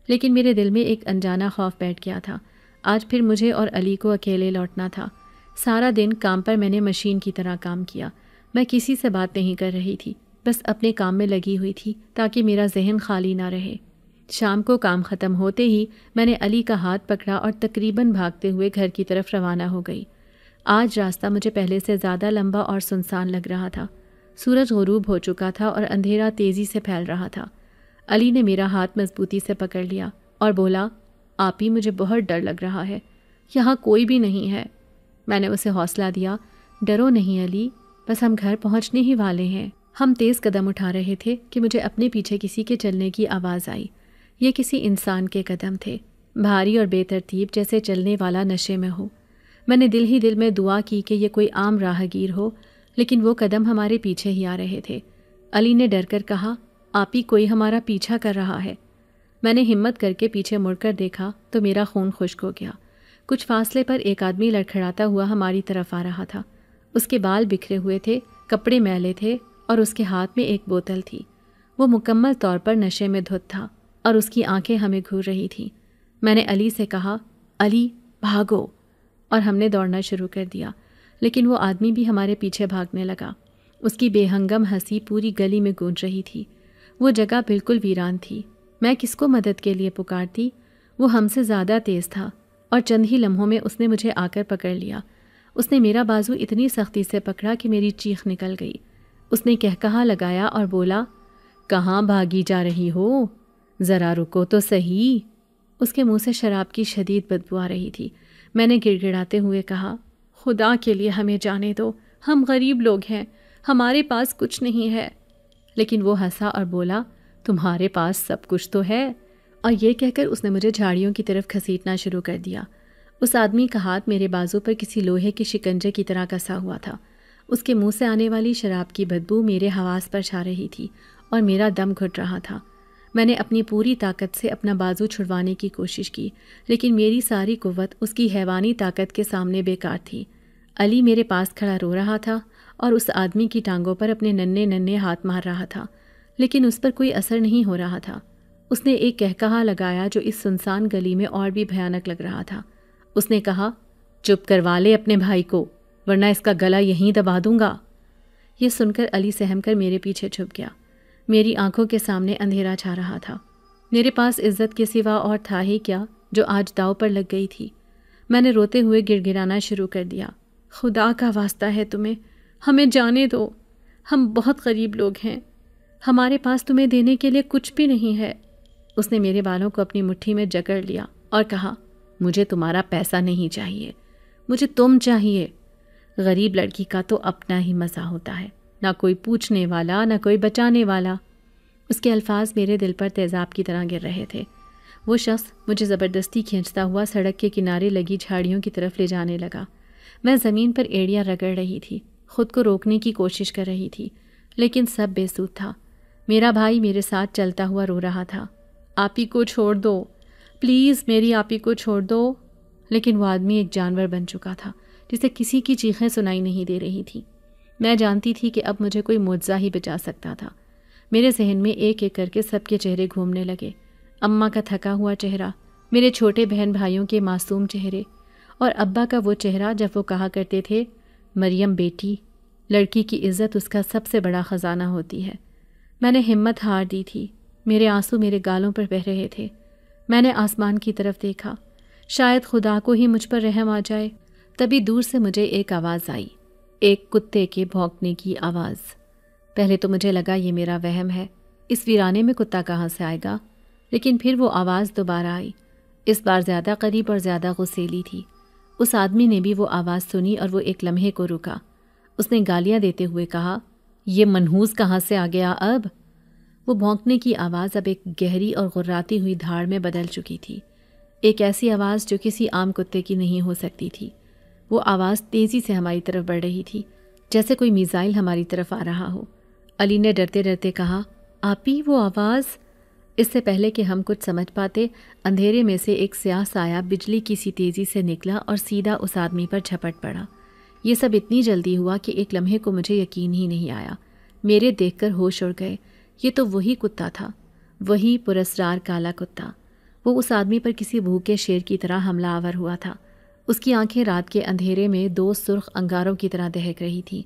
لیکن میرے دل میں ایک انجانا خوف بیٹھ گیا تھا۔ آج پھر مجھے اور علی کو اکیلے لوٹنا تھا۔ سارا دن کام پر میں نے مشین کی طرح کام کیا۔ میں کسی سے بات نہیں کر رہی تھی، بس اپنے کام میں لگی ہوئی تھی تاکہ میرا ذہن خالی نہ رہے۔ شام کو کام ختم ہوتے ہی میں نے علی کا ہاتھ پکڑا اور تقریباً بھاگتے ہوئے گھر کی طرف روانہ ہو گئی۔ آج راستہ مجھے پہلے سے زیادہ لمبا اور سنسان لگ رہا تھا۔ سورج غروب ہو چکا تھا اور اندھیرا تیزی سے پھیل رہا تھا۔ علی نے میرا ہاتھ مضبوطی سے پکڑ لیا اور بولا، آپی مجھے بہت ڈر لگ رہا ہے، یہاں کوئی بھی نہیں ہے۔ میں نے اسے حوصلہ دیا، ڈرو نہیں علی، بس ہم گھر پہنچنے ہی والے ہیں۔ ہم تیز قدم اٹھا رہے تھے کہ مجھے اپنے پیچھے کسی کے چلنے کی آواز آئی۔ یہ کسی انسان کے قدم تھے، بھاری اور بے ترتیب، جیسے چلنے والا نشے میں ہو۔ میں نے دل ہی دل میں دعا کی کہ یہ کوئی عام راہگیر ہو، لیکن وہ قدم ہمارے پیچھے ہی آ رہے تھے۔ علی نے ڈر کر کہا، آپی کوئی ہمارا پیچھا کر رہا ہے۔ میں نے ہمت کر کے پیچھے مڑ کر دیکھا تو میرا خون خشک ہو گیا۔ کچھ فاصلے پر ایک آدمی لڑکھڑاتا ہوا ہماری طرف آ رہا تھا۔ اس کے بال بکھرے ہوئے تھے، کپڑے میلے تھے اور اس کے ہاتھ میں ایک بوتل تھی۔ وہ مکمل طور پر نشے میں دھت تھا اور اس کی آنکھیں ہمیں گھور رہی تھیں۔ میں نے علی سے کہا، علی بھاگو، اور ہم نے دوڑنا شروع کر دیا، لیکن وہ آدمی بھی ہمارے پیچھے بھاگنے لگا۔ اس کی بے ہنگم ہنسی پوری گلی میں گونج رہی تھی۔ وہ جگہ بالکل ویران تھی۔ میں کس کو مدد کے لیے پکارتی؟ وہ ہم سے زیادہ تیز تھا اور چند ہی لمحوں میں اس نے مجھے آ کر پکڑ لیا۔ اس نے میرا بازو اتنی سختی سے پکڑا کہ میری چیخ نکل گئی۔ اس نے کہکہا لگایا اور بولا، کہاں بھاگی جا رہی ہو؟ ذرا رکو تو صحیح۔ اس کے منہ سے شراب کی شدید بدبو آ رہی تھی۔ میں نے گڑ گڑاتے ہوئے کہا، خدا کے لیے ہمیں جانے دو، ہم غریب لوگ ہیں، ہمارے پاس کچھ نہیں ہے۔ لیکن وہ ہنسا اور بولا، تمہارے پاس سب کچھ تو ہے۔ اور یہ کہہ کر اس نے مجھے جھاڑیوں کی طرف گھسیٹنا شروع کر دیا۔ اس آدمی کا ہاتھ میرے بازو پر کسی لوہے کے شکنجے کی طرح کسا ہوا تھا۔ اس کے منہ سے آنے والی شراب کی بدبو میرے حواس پر چھا رہی تھی اور میرا دم گھٹ رہا تھا۔ میں نے اپنی پوری طاقت سے اپنا بازو چھڑوانے کی کوشش کی، لیکن میری ساری قوت اس کی حیوانی طاقت کے سامنے بیکار تھی۔ علی میرے پاس کھڑا رو رہا تھا اور اس آدمی کی ٹانگوں پر اپنے ننھے ننھے ہاتھ مار رہا تھا، لیکن اس پر کوئی اثر نہیں ہو رہا تھا۔ اس نے ایک کہکہا لگایا جو اس سنسان گلی میں اور بھی بھیانک لگ رہا تھا۔ اس نے کہا، چپ کروا لے اپنے بھائی کو، ورنہ اس کا گلا یہیں دبا دوں گا۔ یہ سن کر علی سہم کر میرے پیچھے چھپ گیا۔ میری آنکھوں کے سامنے اندھیرا چھا رہا تھا۔ میرے پاس عزت کے سوا اور تھا ہی کیا جو آج داؤ پر لگ گئی تھی۔ میں نے روتے ہوئے گڑ گڑانا شروع کر دیا، خدا کا واسطہ ہے تمہیں، ہمیں جانے دو، ہم بہت غریب لوگ ہیں، ہمارے پاس تمہیں دینے کے لیے کچھ بھی نہیں ہے۔ اس نے میرے بالوں کو اپنی مٹھی میں جکڑ لیا اور کہا، مجھے تمہارا پیسہ نہیں چاہیے، مجھے تم چاہیے۔ غریب لڑکی کا تو اپنا ہی مزہ ہوتا ہے، نہ کوئی پوچھنے والا، نہ کوئی بچانے والا۔ اس کے الفاظ میرے دل پر تیزاب کی طرح گر رہے تھے۔ وہ شخص مجھے زبردستی کھینچتا ہوا سڑک کے کنارے لگی جھاڑیوں کی طرف لے جانے لگا۔ میں زمین پر ایڑیاں رگڑ رہی تھی، خود کو روکنے کی کوشش کر رہی تھی، لیکن سب بے سود تھا۔ میرا بھائی میرے ساتھ چلتا ہوا رو رہا تھا، آپی کو چھوڑ دو، پلیز میری آپی کو چھوڑ دو۔ لیکن وہ آدمی ایک جانور بن چکا تھا جسے کسی کی چیخیں سنائی نہیں دے رہی تھی۔ میں جانتی تھی کہ اب مجھے کوئی معجزہ ہی بچا سکتا تھا۔ میرے ذہن میں ایک ایک کر کے سب کے چہرے گھومنے لگے، اماں کا تھکا ہوا چہرہ، میرے چھوٹے بہن بھائیوں کے معصوم چہرے، اور ابا کا وہ چہرہ جب وہ کہا کرتے تھے، مریم بیٹی، لڑکی کی عزت اس کا سب سے بڑا خزانہ ہوتی ہے۔ میں نے ہمت ہار دی تھی، میرے آنسو میرے گالوں پر بہہ رہے تھے۔ میں نے آسمان کی طرف دیکھا، شاید خدا کو ہی مجھ پر رحم آ جائے۔ تبھی دور سے مجھے ایک آواز آئی، ایک کتے کے بھونکنے کی آواز۔ پہلے تو مجھے لگا یہ میرا وہم ہے، اس ویرانے میں کتا کہاں سے آئے گا، لیکن پھر وہ آواز دوبارہ آئی، اس بار زیادہ قریب اور زیادہ غصیلی تھی۔ اس آدمی نے بھی وہ آواز سنی اور وہ ایک لمحے کو رکا۔ اس نے گالیاں دیتے ہوئے کہا، یہ منحوس کہاں سے آ گیا اب؟ وہ بھونکنے کی آواز اب ایک گہری اور غراتی ہوئی دھاڑ میں بدل چکی تھی، ایک ایسی آواز جو کسی عام کتے کی نہیں ہو سکتی تھی۔ وہ آواز تیزی سے ہماری طرف بڑھ رہی تھی، جیسے کوئی میزائل ہماری طرف آ رہا ہو۔ علی نے ڈرتے ڈرتے کہا، آپی وہ آواز۔ اس سے پہلے کہ ہم کچھ سمجھ پاتے، اندھیرے میں سے ایک سیاہ سایہ بجلی کی سی تیزی سے نکلا اور سیدھا اس آدمی پر جھپٹ پڑا۔ یہ سب اتنی جلدی ہوا کہ ایک لمحے کو مجھے یقین ہی نہیں آیا۔ میرے دیکھ کر ہوش اڑ گئے، یہ تو وہی کتا تھا، وہی پراسرار کالا کتا۔ وہ اس آدمی پر کسی بھوکے شیر کی طرح حملہ آور ہوا تھا۔ اس کی آنکھیں رات کے اندھیرے میں دو سرخ انگاروں کی طرح دہک رہی تھیں،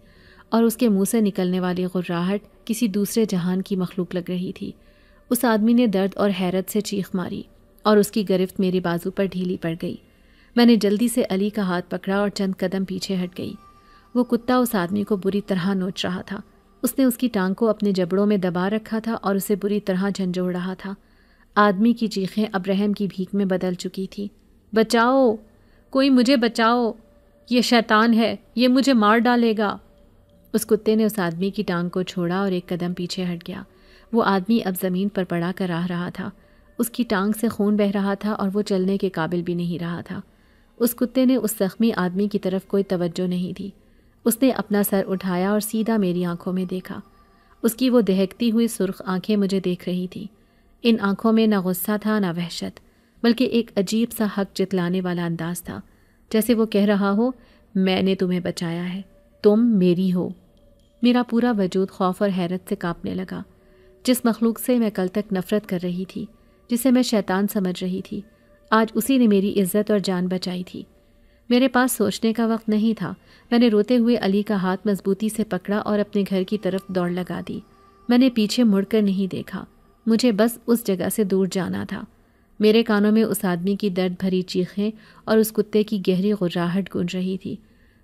اور اس کے منہ سے نکلنے والی غراہٹ کسی دوسرے جہان کی مخلوق لگ رہی تھی۔ اس آدمی نے درد اور حیرت سے چیخ ماری اور اس کی گرفت میرے بازو پر ڈھیلی پڑ گئی۔ میں نے جلدی سے علی کا ہاتھ پکڑا اور چند قدم پیچھے ہٹ گئی۔ وہ کتا اس آدمی کو بری طرح نوچ رہا تھا۔ اس نے اس کی ٹانگ کو اپنے جبڑوں میں دبا رکھا تھا اور اسے بری طرح جھنجھوڑ رہا تھا۔ آدمی کی چیخیں اب رحم کی بھیک میں بدل چکی تھی۔ بچاؤ، کوئی مجھے بچاؤ، یہ شیطان ہے، یہ مجھے مار ڈالے گا۔ اس کتے نے اس آدمی کی ٹانگ کو چھوڑا اور ایک قدم پیچھے ہٹ گیا۔ وہ آدمی اب زمین پر پڑا کر راہ رہا تھا۔ اس کی ٹانگ سے خون بہہ رہا تھا اور وہ چلنے کے قابل بھی نہیں رہا تھا۔ اس کتے نے اس زخمی آدمی کی طرف کوئی توجہ نہیں دی۔ اس نے اپنا سر اٹھایا اور سیدھا میری آنکھوں میں دیکھا۔ اس کی وہ دہکتی ہوئی سرخ آنکھیں مجھے دیکھ رہی تھی۔ ان آنکھوں میں نہ غصہ تھا نہ وحشت، بلکہ ایک عجیب سا حق جتلانے والا انداز تھا، جیسے وہ کہہ رہا ہو، میں نے تمہیں بچایا ہے، تم میری ہو۔ میرا پورا وجود خوف اور حیرت سے کانپنے لگا۔ جس مخلوق سے میں کل تک نفرت کر رہی تھی، جسے میں شیطان سمجھ رہی تھی، آج اسی نے میری عزت اور جان بچائی تھی۔ میرے پاس سوچنے کا وقت نہیں تھا۔ میں نے روتے ہوئے علی کا ہاتھ مضبوطی سے پکڑا اور اپنے گھر کی طرف دوڑ لگا دی۔ میں نے پیچھے مڑ کر نہیں دیکھا، مجھے بس اس جگہ سے دور جانا تھا۔ میرے کانوں میں اس آدمی کی درد بھری چیخیں اور اس کتے کی گہری غراہٹ گونج رہی تھی۔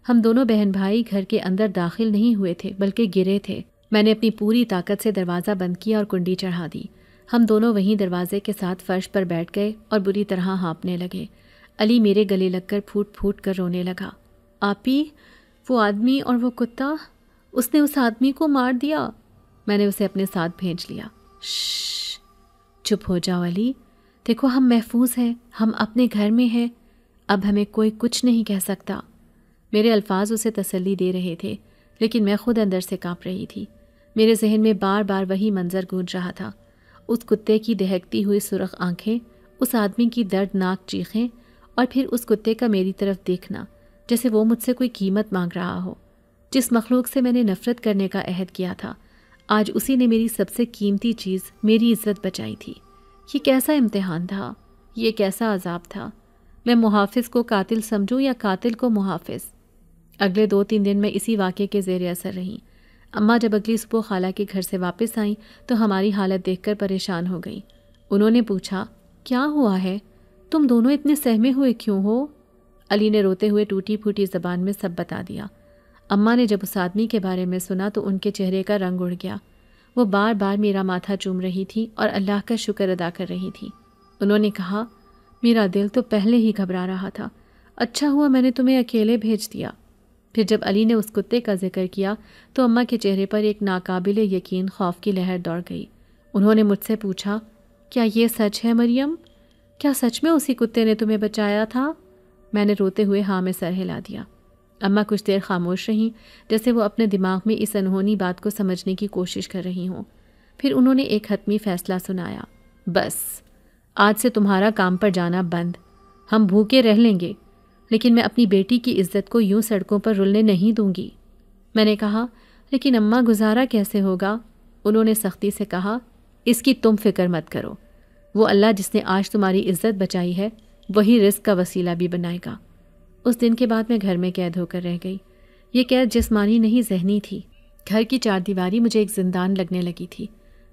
ہم دونوں بہن بھائی گھر کے اندر داخل نہیں ہوئے تھے بلکہ گرے تھے۔ میں نے اپنی پوری طاقت سے دروازہ بند کیا اور کنڈی چڑھا دی۔ ہم دونوں وہیں دروازے کے ساتھ فرش پر بیٹھ گئے اور بری طرح ہانپنے لگے۔ علی میرے گلے لگ کر پھوٹ پھوٹ کر رونے لگا۔ آپی، وہ آدمی اور وہ کتا، اس نے اس آدمی کو مار دیا۔ میں نے اسے اپنے ساتھ بھیج لیا۔ شش، چپ ہو جاؤ علی، دیکھو ہم محفوظ ہیں، ہم اپنے گھر میں ہیں، اب ہمیں کوئی کچھ نہیں کہہ سکتا۔ میرے الفاظ اسے تسلی دے رہے تھے، لیکن میں خود اندر سے کانپ رہی تھی۔ میرے ذہن میں بار بار وہی منظر گونج رہا تھا، اس کتے کی دہکتی ہوئی سرخ آنکھیں، اس آدمی کی دردناک چیخیں، اور پھر اس کتے کا میری طرف دیکھنا جیسے وہ مجھ سے کوئی قیمت مانگ رہا ہو۔ جس مخلوق سے میں نے نفرت کرنے کا عہد کیا تھا، آج اسی نے میری سب سے قیمتی چیز، میری عزت بچائی تھی۔ یہ کیسا امتحان تھا، یہ کیسا عذاب تھا۔ میں محافظ کو قاتل سمجھوں یا قاتل کو محافظ؟ اگلے 2-3 دن میں اسی واقعے کے زیر اثر رہیں۔ اماں جب اگلی صبح خالہ کے گھر سے واپس آئیں تو ہماری حالت دیکھ کر پریشان ہو گئیں۔ انہوں نے پوچھا، کیا ہوا ہے؟ تم دونوں اتنے سہمے ہوئے کیوں ہو؟ علی نے روتے ہوئے ٹوٹی پھوٹی زبان میں سب بتا دیا۔ اماں نے جب اس آدمی کے بارے میں سنا تو ان کے چہرے کا رنگ اڑ گیا۔ وہ بار بار میرا ماتھا چوم رہی تھی اور اللہ کا شکر ادا کر رہی تھی۔ انہوں نے کہا، میرا دل تو پہلے ہی گھبرا رہا تھا، اچھا ہوا میں نے تمہیں اکیلے بھیج دیا۔ پھر جب علی نے اس کتے کا ذکر کیا تو اماں کے چہرے پر ایک ناقابل یقین خوف کی لہر دوڑ گئی۔ انہوں نے مجھ سے پوچھا، کیا یہ سچ ہے مریم؟ کیا سچ میں اسی کتے نے تمہیں بچایا تھا؟ میں نے روتے ہوئے ہاں میں سر ہلا دیا۔ اماں کچھ دیر خاموش رہیں، جیسے وہ اپنے دماغ میں اس انہونی بات کو سمجھنے کی کوشش کر رہی ہوں۔ پھر انہوں نے ایک حتمی فیصلہ سنایا، بس آج سے تمہارا کام پر جانا بند، ہم بھوکے رہ لیں گے، لیکن میں اپنی بیٹی کی عزت کو یوں سڑکوں پر رلنے نہیں دوں گی۔ میں نے کہا، لیکن اماں گزارا کیسے ہوگا؟ انہوں نے سختی سے کہا، اس کی تم فکر مت کرو، وہ اللہ جس نے آج تمہاری عزت بچائی ہے وہی رزق کا وسیلہ بھی بنائے گا۔ اس دن کے بعد میں گھر میں قید ہو کر رہ گئی۔ یہ قید جسمانی نہیں ذہنی تھی۔ گھر کی چاردیواری مجھے ایک زندان لگنے لگی تھی۔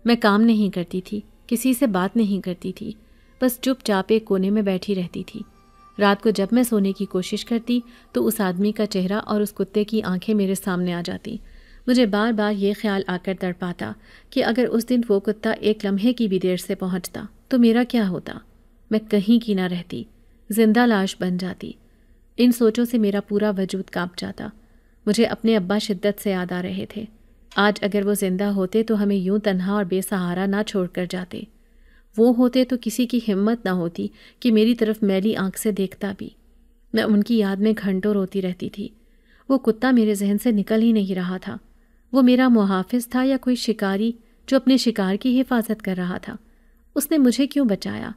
میں کام نہیں کرتی تھی، کسی سے بات نہیں کرتی تھی، بس چپ چاپ ایک کونے میں بیٹھی رہتی تھی۔ رات کو جب میں سونے کی کوشش کرتی تو اس آدمی کا چہرہ اور اس کتے کی آنکھیں میرے سامنے آ جاتی۔ مجھے بار بار یہ خیال آ کر تڑپاتا کہ اگر اس دن وہ کتا ایک لمحے کی بھی دیر سے پہنچتا تو میرا کیا ہوتا؟ میں کہیں کی نہ رہتی، زندہ لاش بن جاتی۔ ان سوچوں سے میرا پورا وجود کانپ جاتا۔ مجھے اپنے ابا شدت سے یاد آ رہے تھے۔ آج اگر وہ زندہ ہوتے تو ہمیں یوں تنہا اور بے سہارا نہ چھوڑ کر جاتے۔ وہ ہوتے تو کسی کی ہمت نہ ہوتی کہ میری طرف میلی آنکھ سے دیکھتا بھی۔ میں ان کی یاد میں گھنٹوں روتی رہتی تھی۔ وہ کتا میرے ذہن سے نکل ہی نہیں رہا تھا۔ وہ میرا محافظ تھا یا کوئی شکاری جو اپنے شکار کی حفاظت کر رہا تھا؟ اس نے مجھے کیوں بچایا؟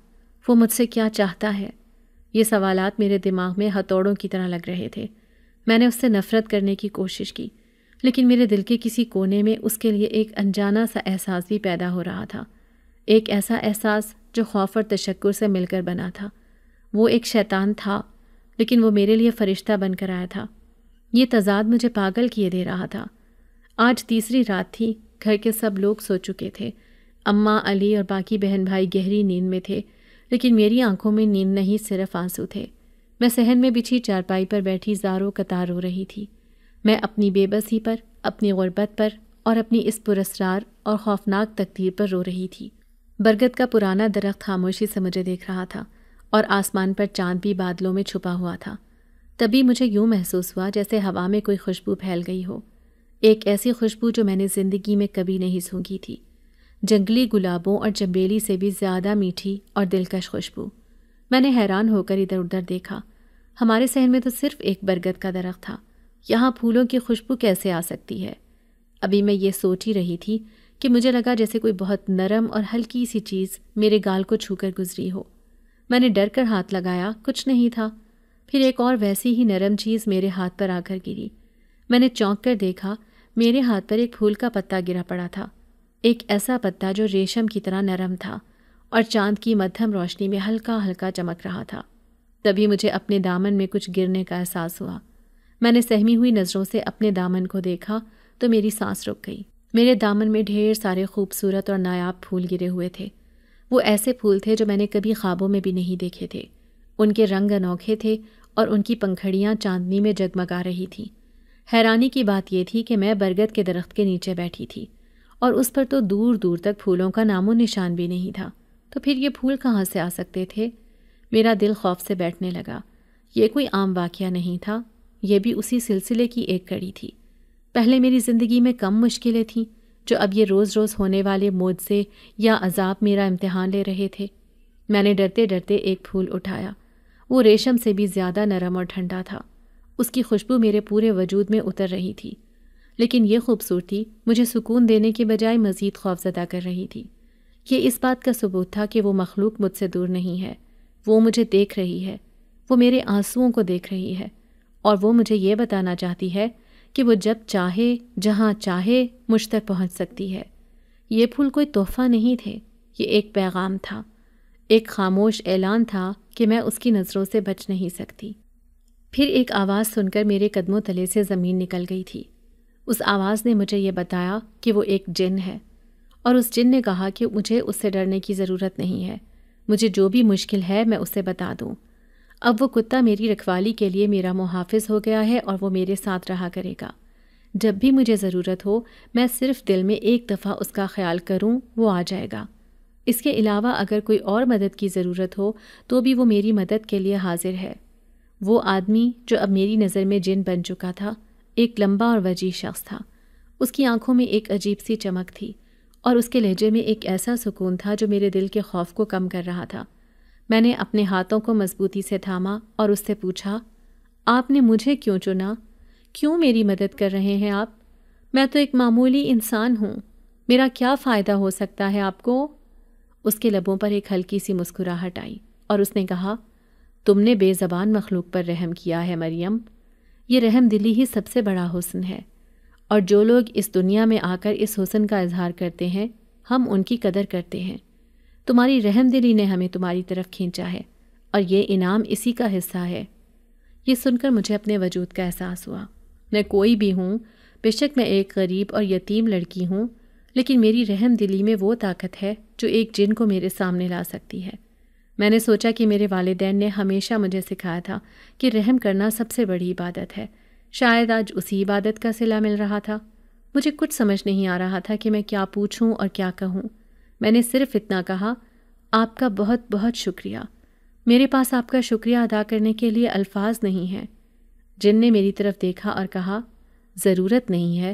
وہ مجھ سے کیا چاہتا ہے؟ یہ سوالات میرے دماغ میں ہتھوڑوں کی طرح لگ رہے تھے۔ میں نے اس سے نفرت کرنے کی کوشش کی، لیکن میرے دل کے کسی کونے میں اس کے لیے ایک انجانا سا احساس بھی پیدا ہو رہا تھا، ایک ایسا احساس جو خوف اور تشکر سے مل کر بنا تھا۔ وہ ایک شیطان تھا، لیکن وہ میرے لیے فرشتہ بن کر آیا تھا۔ یہ تضاد مجھے پاگل کیے دے رہا تھا۔ آج تیسری رات تھی، گھر کے سب لوگ سو چکے تھے۔ اماں، علی اور باقی بہن بھائی گہری نیند میں تھے، لیکن میری آنکھوں میں نیند نہیں، صرف آنسو تھے۔ میں صحن میں بچھی چارپائی پر بیٹھی زاروں قطار رو رہی تھی۔ میں اپنی بے بسی پر، اپنی غربت پر اور اپنی اس پراسرار اور خوفناک تقدیر پر رو رہی تھی۔ برگد کا پرانا درخت خاموشی سے مجھے دیکھ رہا تھا اور آسمان پر چاند بھی بادلوں میں چھپا ہوا تھا۔ تبھی مجھے یوں محسوس ہوا جیسے ہوا میں کوئی خوشبو پھیل گئی ہو، ایک ایسی خوشبو جو میں نے زندگی میں کبھی نہیں سونگھی تھی، جنگلی گلابوں اور چنبیلی سے بھی زیادہ میٹھی اور دلکش خوشبو۔ میں نے حیران ہو کر ادھر ادھر دیکھا۔ ہمارے شہر میں تو صرف ایک برگد کا درخت تھا، یہاں پھولوں کی خوشبو کیسے آ سکتی ہے؟ ابھی میں یہ سوچ ہی رہی تھی کہ مجھے لگا جیسے کوئی بہت نرم اور ہلکی سی چیز میرے گال کو چھو کر گزری ہو۔ میں نے ڈر کر ہاتھ لگایا، کچھ نہیں تھا۔ پھر ایک اور ویسی ہی نرم چیز میرے ہاتھ پر آ کر گری۔ میں نے چونک کر دیکھا، میرے ہاتھ پر ایک پھول کا پتا گرا پڑا تھا، ایک ایسا پتا جو ریشم کی طرح نرم تھا اور چاند کی مدھم روشنی میں ہلکا ہلکا چمک رہا تھا۔ تبھی مجھے اپنے دامن میں کچھ گرنے کا احساس ہوا۔ میں نے سہمی ہوئی نظروں سے اپنے دامن کو دیکھا تو میری سانس رک گئی۔ میرے دامن میں ڈھیر سارے خوبصورت اور نایاب پھول گرے ہوئے تھے۔ وہ ایسے پھول تھے جو میں نے کبھی خوابوں میں بھی نہیں دیکھے تھے۔ ان کے رنگ انوکھے تھے اور ان کی پنکھڑیاں چاندنی میں جگمگا رہی تھیں۔ حیرانی کی بات یہ تھی کہ میں برگد کے درخت کے نیچے بیٹھی تھی اور اس پر تو دور دور تک پھولوں کا نام و نشان بھی نہیں تھا۔ تو پھر یہ پھول کہاں سے آ سکتے تھے؟ میرا دل خوف سے بیٹھنے لگا۔ یہ کوئی عام واقعہ نہیں تھا، یہ بھی اسی سلسلے کی ایک کڑی تھی۔ پہلے میری زندگی میں کم مشکلیں تھیں جو اب یہ روز روز ہونے والے معجزے یا عذاب میرا امتحان لے رہے تھے۔ میں نے ڈرتے ڈرتے ایک پھول اٹھایا۔ وہ ریشم سے بھی زیادہ نرم اور ٹھنڈا تھا۔ اس کی خوشبو میرے پورے وجود میں اتر رہی تھی، لیکن یہ خوبصورتی مجھے سکون دینے کے بجائے مزید خوفزدہ کر رہی تھی۔ یہ اس بات کا ثبوت تھا کہ وہ مخلوق مجھ سے دور نہیں ہے، وہ مجھے دیکھ رہی ہے، وہ میرے آنسوؤں کو دیکھ رہی ہے، اور وہ مجھے یہ بتانا چاہتی ہے کہ وہ جب چاہے جہاں چاہے مجھ تک پہنچ سکتی ہے۔ یہ پھول کوئی تحفہ نہیں تھے، یہ ایک پیغام تھا، ایک خاموش اعلان تھا کہ میں اس کی نظروں سے بچ نہیں سکتی۔ پھر ایک آواز سن کر میرے قدموں تلے سے زمین نکل گئی تھی۔ اس آواز نے مجھے یہ بتایا کہ وہ ایک جن ہے، اور اس جن نے کہا کہ مجھے اس سے ڈرنے کی ضرورت نہیں ہے، مجھے جو بھی مشکل ہے میں اسے بتا دوں۔ اب وہ کتا میری رکھوالی کے لیے میرا محافظ ہو گیا ہے اور وہ میرے ساتھ رہا کرے گا۔ جب بھی مجھے ضرورت ہو میں صرف دل میں ایک دفعہ اس کا خیال کروں، وہ آ جائے گا۔ اس کے علاوہ اگر کوئی اور مدد کی ضرورت ہو تو بھی وہ میری مدد کے لیے حاضر ہے۔ وہ آدمی جو اب میری نظر میں جن بن چکا تھا ایک لمبا اور وجیح شخص تھا۔ اس کی آنکھوں میں ایک عجیب سی چمک تھی اور اس کے لہجے میں ایک ایسا سکون تھا جو میرے دل کے خوف کو کم کر رہا تھا۔ میں نے اپنے ہاتھوں کو مضبوطی سے تھاما اور اس سے پوچھا، آپ نے مجھے کیوں چنا؟ کیوں میری مدد کر رہے ہیں آپ؟ میں تو ایک معمولی انسان ہوں، میرا کیا فائدہ ہو سکتا ہے آپ کو؟ اس کے لبوں پر ایک ہلکی سی مسکراہٹ آئی اور اس نے کہا، تم نے بے زبان مخلوق پر رحم کیا ہے مریم۔ یہ رحم دلی ہی سب سے بڑا حسن ہے، اور جو لوگ اس دنیا میں آ کر اس حسن کا اظہار کرتے ہیں ہم ان کی قدر کرتے ہیں۔ تمہاری رحم دلی نے ہمیں تمہاری طرف کھینچا ہے اور یہ انعام اسی کا حصہ ہے۔ یہ سن کر مجھے اپنے وجود کا احساس ہوا۔ میں کوئی بھی ہوں، بے شک میں ایک غریب اور یتیم لڑکی ہوں، لیکن میری رحم دلی میں وہ طاقت ہے جو ایک جن کو میرے سامنے لا سکتی ہے۔ میں نے سوچا کہ میرے والدین نے ہمیشہ مجھے سکھایا تھا کہ رحم کرنا سب سے بڑی عبادت ہے، شاید آج اسی عبادت کا صلہ مل رہا تھا۔ مجھے کچھ سمجھ نہیں آ رہا تھا کہ میں کیا پوچھوں اور کیا کہوں۔ میں نے صرف اتنا کہا، آپ کا بہت بہت شکریہ، میرے پاس آپ کا شکریہ ادا کرنے کے لیے الفاظ نہیں ہیں۔ جن نے میری طرف دیکھا اور کہا، ضرورت نہیں ہے،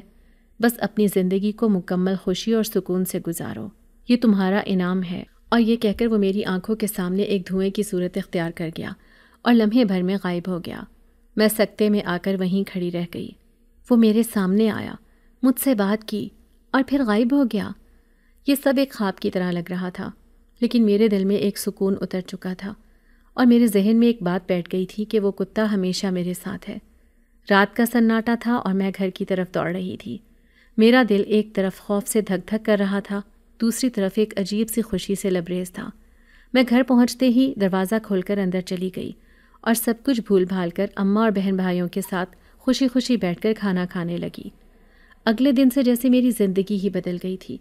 بس اپنی زندگی کو مکمل خوشی اور سکون سے گزارو، یہ تمہارا انعام ہے۔ اور یہ کہہ کر وہ میری آنکھوں کے سامنے ایک دھوئیں کی صورت اختیار کر گیا اور لمحے بھر میں غائب ہو گیا۔ میں سکتے میں آ کر وہیں کھڑی رہ گئی۔ وہ میرے سامنے آیا، مجھ سے بات کی اور پھر غائب ہو گیا۔ یہ سب ایک خواب کی طرح لگ رہا تھا، لیکن میرے دل میں ایک سکون اتر چکا تھا اور میرے ذہن میں ایک بات بیٹھ گئی تھی کہ وہ کتا ہمیشہ میرے ساتھ ہے۔ رات کا سناٹا تھا اور میں گھر کی طرف دوڑ رہی تھی۔ میرا دل ایک طرف خوف سے دھک دھک کر رہا تھا، دوسری طرف ایک عجیب سی خوشی سے لبریز تھا۔ میں گھر پہنچتے ہی دروازہ کھول کر اندر چلی گئی اور سب کچھ بھول بھال کر اماں اور بہن بھائیوں کے ساتھ خوشی خوشی بیٹھ کر کھانا کھانے لگی۔ اگلے دن سے جیسے میری زندگی ہی بدل گئی تھی۔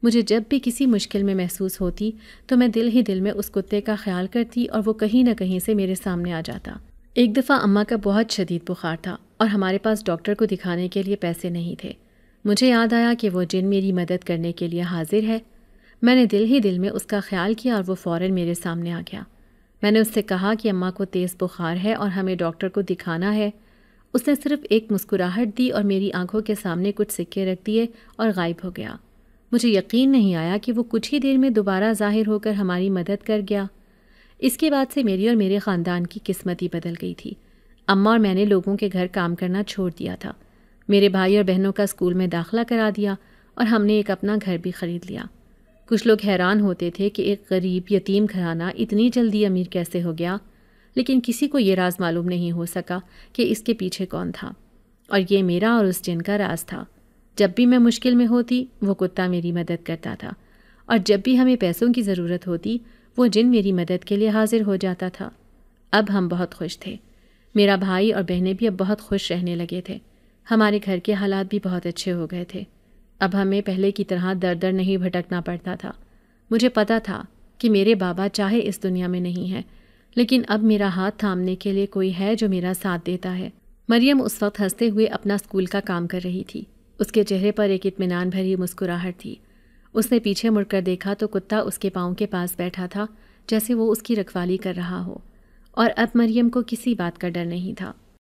مجھے جب بھی کسی مشکل میں محسوس ہوتی تو میں دل ہی دل میں اس کتے کا خیال کرتی اور وہ کہیں نہ کہیں سے میرے سامنے آ جاتا۔ ایک دفعہ اماں کا بہت شدید بخار تھا اور ہمارے پاس ڈاکٹر کو دکھانے کے لیے پیسے نہیں تھے۔ مجھے یاد آیا کہ وہ جن میری مدد کرنے کے لیے حاضر ہے۔ میں نے دل ہی دل میں اس کا خیال کیا اور وہ فوراً میرے سامنے آ گیا۔ میں نے اس سے کہا کہ اماں کو تیز بخار ہے اور ہمیں ڈاکٹر کو دکھانا ہے۔ اس نے صرف ایک مسکراہٹ دی اور میری آنکھوں کے سامنے کچھ سکے رکھ دیے اور غائب ہو گیا۔ مجھے یقین نہیں آیا کہ وہ کچھ ہی دیر میں دوبارہ ظاہر ہو کر ہماری مدد کر گیا۔ اس کے بعد سے میری اور میرے خاندان کی قسمت ہی بدل گئی تھی۔ اماں اور میں نے لوگوں کے گھر کام کرنا چھوڑ دیا تھا۔ میرے بھائی اور بہنوں کا اسکول میں داخلہ کرا دیا اور ہم نے ایک اپنا گھر بھی خرید لیا۔ کچھ لوگ حیران ہوتے تھے کہ ایک غریب یتیم گھرانہ اتنی جلدی امیر کیسے ہو گیا، لیکن کسی کو یہ راز معلوم نہیں ہو سکا کہ اس کے پیچھے کون تھا، اور یہ میرا اور اس جن کا راز تھا۔ جب بھی میں مشکل میں ہوتی وہ کتا میری مدد کرتا تھا، اور جب بھی ہمیں پیسوں کی ضرورت ہوتی وہ جن میری مدد کے لیے حاضر ہو جاتا تھا۔ اب ہم بہت خوش تھے۔ میرا بھائی اور بہنیں بھی اب بہت خوش رہنے لگے تھے۔ ہمارے گھر کے حالات بھی بہت اچھے ہو گئے تھے۔ اب ہمیں پہلے کی طرح در در نہیں بھٹکنا پڑتا تھا۔ مجھے پتا تھا کہ میرے بابا چاہے اس دنیا میں نہیں ہیں، لیکن اب میرا ہاتھ تھامنے کے لیے کوئی ہے جو میرا ساتھ دیتا ہے۔ مریم اس وقت ہنستے ہوئے اپنا اسکول کا کام کر رہی تھی۔ اس کے چہرے پر ایک اطمینان بھری مسکراہٹ تھی۔ اس نے پیچھے مڑ کر دیکھا تو کتا اس کے پاؤں کے پاس بیٹھا تھا، جیسے وہ اس کی رکھوالی کر رہا ہو، اور اب مریم کو کسی بات کا ڈر نہیں تھا۔